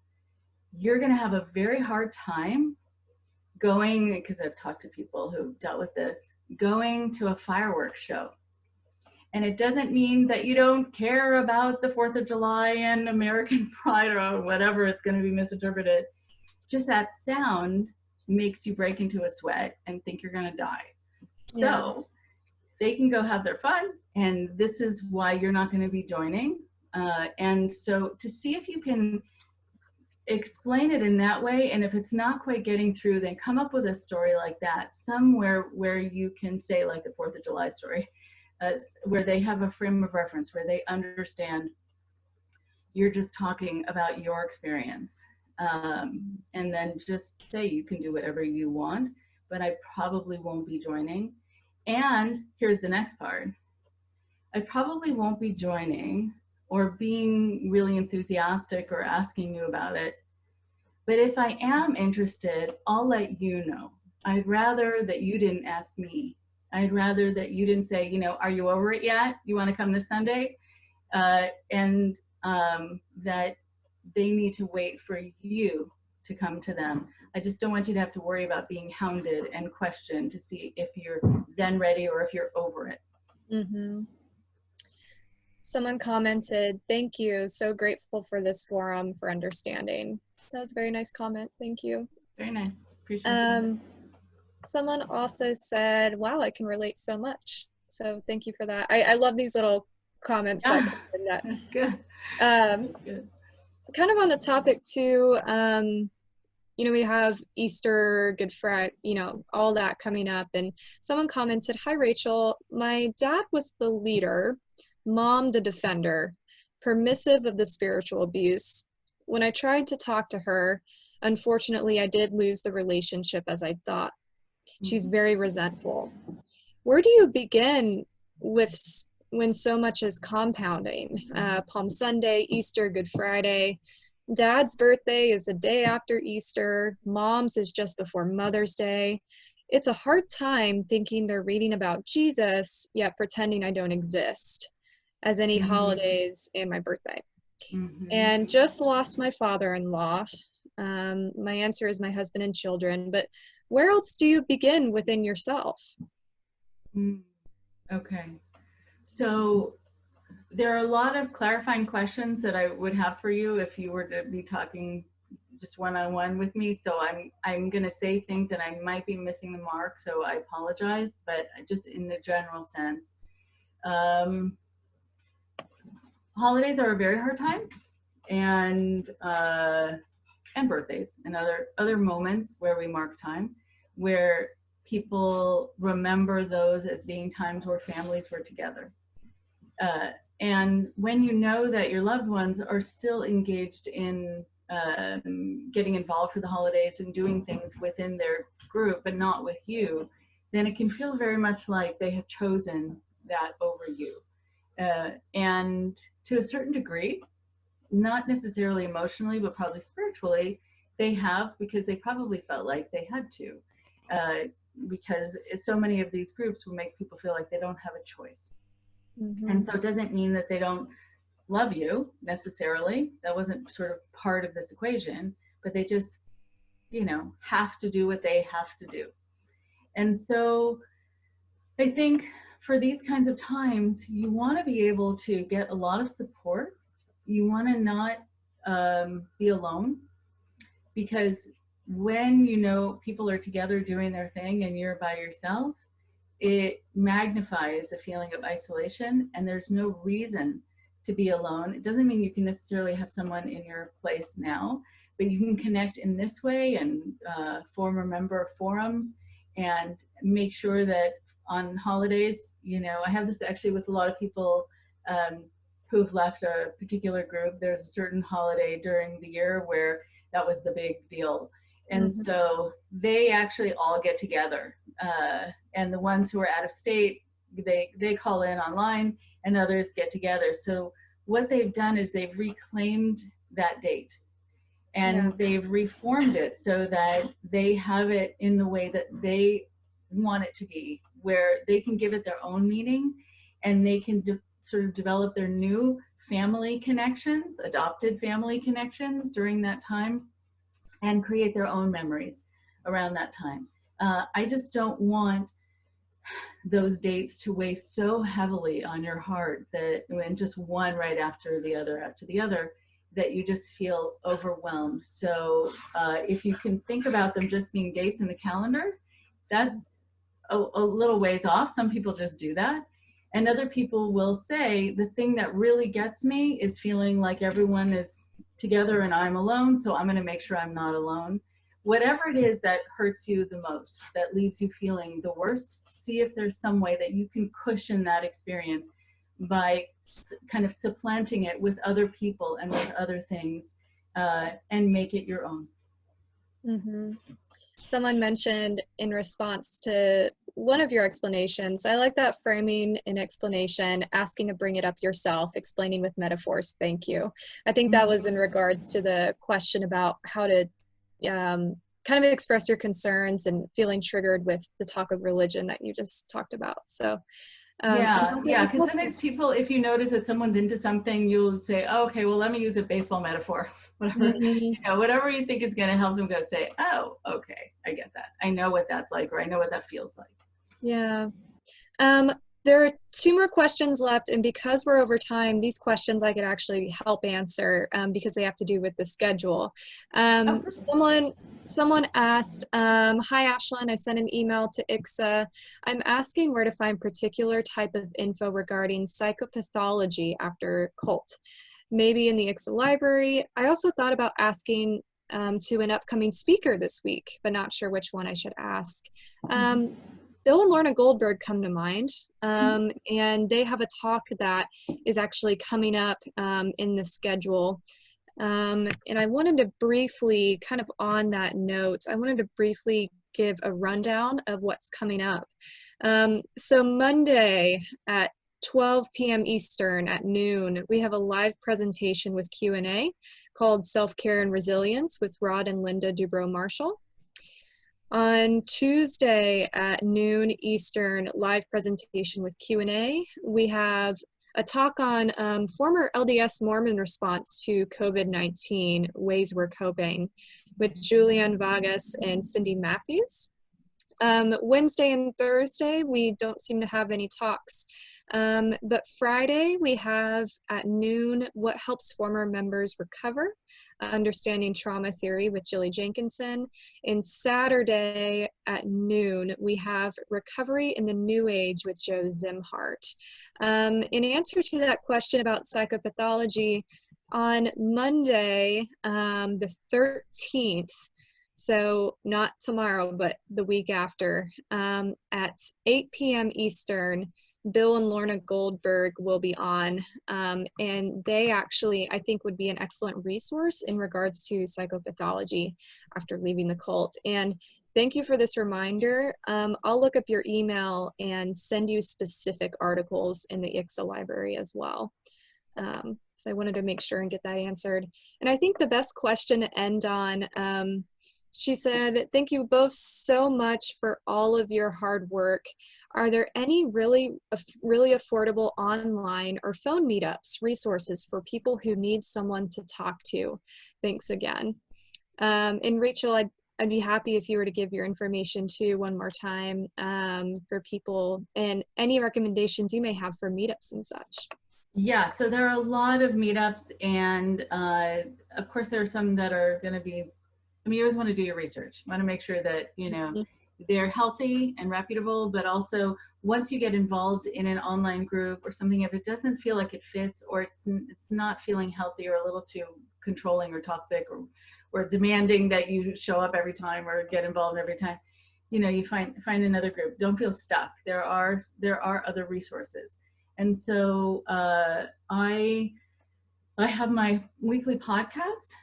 you're going to have a very hard time going, because I've talked to people who've dealt with this, going to a fireworks show. And it doesn't mean that you don't care about the 4th of July and American Pride or whatever it's going to be misinterpreted. Just that sound makes you break into a sweat and think you're going to die.
Yeah.
So they can go have their fun, and this is why you're not going to be joining. And so to see if you can explain it in that way, and if it's not quite getting through, then come up with a story like that, somewhere where you can say, like the 4th of July story, where they have a frame of reference, where they understand you're just talking about your experience. And then just say, you can do whatever you want, but I probably won't be joining. And here's the next part. I probably won't be joining or being really enthusiastic or asking you about it. But if I am interested, I'll let you know. I'd rather that you didn't ask me. I'd rather that you didn't say, you know, are you over it yet? You want to come this Sunday? And that they need to wait for you to come to them. I just don't want you to have to worry about being hounded and questioned to see if you're then ready or if you're over it.
Mm-hmm. Someone commented, "Thank you. So grateful for this forum, for understanding." That was a very nice comment. Thank you.
Very nice. Appreciate it.
Someone also said, "Wow, I can relate so much." So thank you for that. I love these little comments.
Yeah,
that
that's good.
That's
good.
Kind of on the topic too, you know, we have Easter, Good Friday, you know, all that coming up. And someone commented, "Hi, Rachel. My dad was the leader, mom the defender, permissive of the spiritual abuse. When I tried to talk to her, unfortunately, I did lose the relationship as I thought. She's very resentful. Where do you begin with when so much is compounding? Palm Sunday, Easter, Good Friday. Dad's birthday is the day after Easter. Mom's is just before Mother's Day. It's a hard time thinking they're reading about Jesus, yet pretending I don't exist, as any holidays and my birthday. And just lost my father-in-law. My answer is my husband and children, but where else do you begin within yourself?"
Okay. So there are a lot of clarifying questions that I would have for you if you were to be talking just one-on-one with me. So I'm going to say things that I might be missing the mark, so I apologize, but just in the general sense.
holidays are a very hard time, and birthdays and other moments where we mark time, where people remember those as being times where families were together. And when you know that your loved ones are still engaged in getting involved for the holidays and doing things within their group, but not with you, then it can feel very much like they have chosen that over you. And to a certain degree, not necessarily emotionally, but probably spiritually, they have, because they probably felt like they had to. Because so many of these groups will make people feel like they don't have a choice. Mm-hmm. And so it doesn't mean that they don't love you necessarily. That wasn't sort of part of this equation, but they just, have to do what they have to do. And so I think for these kinds of times, you want to be able to get a lot of support. You want to not be alone, because when people are together doing their thing and you're by yourself, it magnifies a feeling of isolation, and there's no reason to be alone. It doesn't mean you can necessarily have someone in your place now, but you can connect in this way and form a member forums and make sure that on holidays, I have this actually with a lot of people who've left a particular group. There's a certain holiday during the year where that was the big deal. And mm-hmm. So they actually all get together. And the ones who are out of state, they call in online, and others get together. So what they've done is they've reclaimed that date, and they've reformed it so that they have it in the way that they want it to be, where they can give it their own meaning, and they can sort of develop their new family connections, adopted family connections during that time, and create their own memories around that time. I just don't want those dates to weigh so heavily on your heart that when just one right after the other, that you just feel overwhelmed. So if you can think about them just being dates in the calendar, that's a little ways off. Some people just do that. And other people will say, the thing that really gets me is feeling like everyone is together and I'm alone, so I'm going to make sure I'm not alone. Whatever it is that hurts you the most, that leaves you feeling the worst, see if there's some way that you can cushion that experience by kind of supplanting it with other people and with other things, and make it your own.
Mm-hmm. Someone mentioned in response to one of your explanations, I like that framing an explanation, asking to bring it up yourself, explaining with metaphors, thank you. I think that was in regards to the question about how to kind of express your concerns and feeling triggered with the talk of religion that you just talked about. So
because sometimes people, if you notice that someone's into something, you'll say, oh, okay, well, let me use a baseball metaphor, whatever. Mm-hmm. Whatever you think is going to help them go say, oh, okay, I get that. I know what that's like, or I know what that feels like.
Yeah. There are two more questions left, and because we're over time, these questions I could actually help answer because they have to do with the schedule. Someone asked, hi Ashlen, I sent an email to ICSA. I'm asking where to find particular type of info regarding psychopathology after cult. Maybe in the ICSA library. I also thought about asking to an upcoming speaker this week, but not sure which one I should ask. Bill and Lorna Goldberg come to mind, and they have a talk that is actually coming up in the schedule. And I wanted to briefly, kind of on that note, I wanted to briefly give a rundown of what's coming up. So Monday at 12 p.m. Eastern at noon, we have a live presentation with Q&A called Self-Care and Resilience with Rod and Linda Dubrow-Marshall. On Tuesday at noon Eastern, live presentation with Q&A. We have a talk on former LDS Mormon response to COVID-19, ways we're coping, with Julianne Vargas and Cindy Matthews. Wednesday and Thursday, we don't seem to have any talks, But Friday, we have at noon, What Helps Former Members Recover, Understanding Trauma Theory with Jilly Jenkinson. And Saturday at noon, we have Recovery in the New Age with Joe Zimhart. In answer to that question about psychopathology, on Monday, the 13th, so not tomorrow, but the week after, at 8 p.m. Eastern, Bill and Lorna Goldberg will be on, and they actually, I think, would be an excellent resource in regards to psychopathology after leaving the cult. And thank you for this reminder. I'll look up your email and send you specific articles in the ICSA library as well. So I wanted to make sure and get that answered. And I think the best question to end on, she said, thank you both so much for all of your hard work. Are there any really affordable online or phone meetups, resources for people who need someone to talk to? Thanks again. And Rachel, I'd be happy if you were to give your information too one more time for people, and any recommendations you may have for meetups and such.
Yeah, so there are a lot of meetups, and of course there are some that are going to be, I mean, you always want to do your research. You want to make sure that, you know, they're healthy and reputable, but also once you get involved in an online group or something, if it doesn't feel like it fits, or it's not feeling healthy, or a little too controlling or toxic, or demanding that you show up every time or get involved every time, you know, you find another group. Don't feel stuck. There are other resources. And so I have my weekly podcast,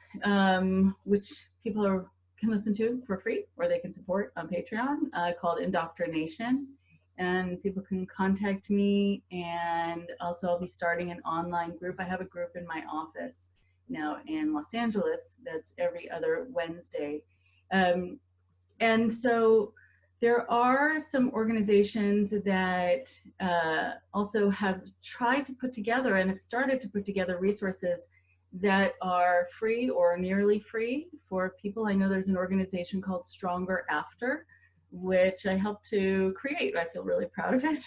which people can listen to for free, or they can support on Patreon, called IndoctriNation. And people can contact me. And also I'll be starting an online group. I have a group in my office now in Los Angeles that's every other Wednesday. And so there are some organizations that also have tried to put together and have started to put together resources that are free or nearly free for people. I know there's an organization called Stronger After, which I helped to create. I feel really proud of it.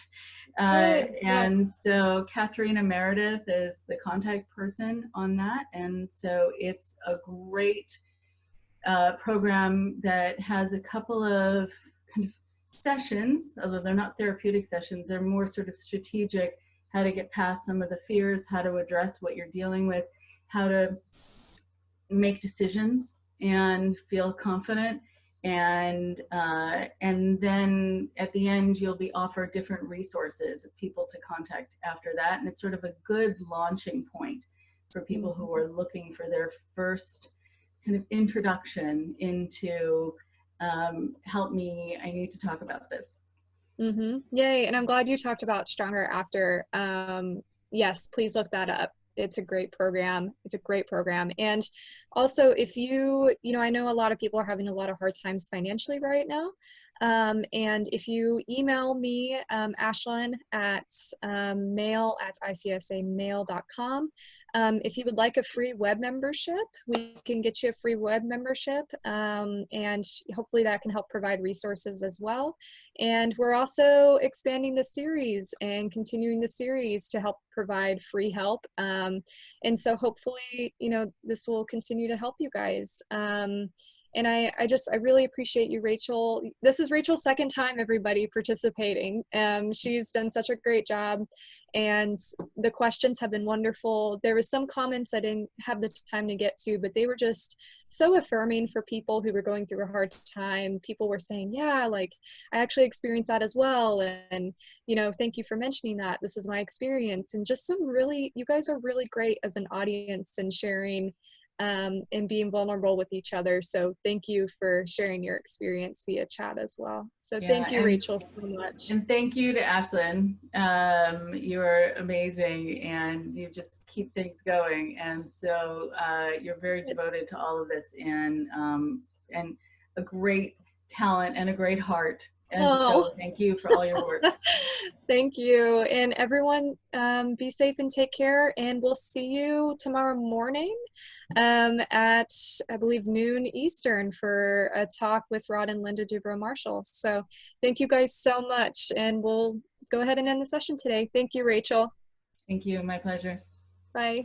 And so Katrina Meredith is the contact person on that. And so it's a great program that has a couple of kind of sessions, although they're not therapeutic sessions, they're more sort of strategic, how to get past some of the fears, how to address what you're dealing with, how to make decisions and feel confident. And then at the end, you'll be offered different resources of people to contact after that. And it's sort of a good launching point for people who are looking for their first kind of introduction into help me, I need to talk about this.
Yay, and I'm glad you talked about Stronger After. Yes, please look that up. It's a great program. It's a great program. And also, if you know, I know a lot of people are having a lot of hard times financially right now. And if you email me, Ashlen at mail@icsa.mail.com, if you would like a free web membership, we can get you a free web membership, and hopefully that can help provide resources as well. And we're also expanding the series and continuing the series to help provide free help. And so hopefully, you know, this will continue to help you guys. And I really appreciate you, Rachel. This is Rachel's second time, everybody, participating. She's done such a great job, and the questions have been wonderful. There was some comments I didn't have the time to get to, but they were just so affirming for people who were going through a hard time. People were saying, yeah, like, I actually experienced that as well. And, you know, thank you for mentioning that. This is my experience. And just some really, you guys are really great as an audience and sharing and being vulnerable with each other. So thank you for sharing your experience via chat as well. So yeah, thank you, Rachel, so much.
And thank you to Ashlen. You are amazing, and you just keep things going. And so you're very devoted to all of this, and a great talent and a great heart. And so thank you for all your work.
Thank you. And everyone, be safe and take care. And we'll see you tomorrow morning at, I believe, noon Eastern for a talk with Rod and Linda Dubrow Marshall. So thank you guys so much. And we'll go ahead and end the session today. Thank you, Rachel.
Thank you. My pleasure.
Bye.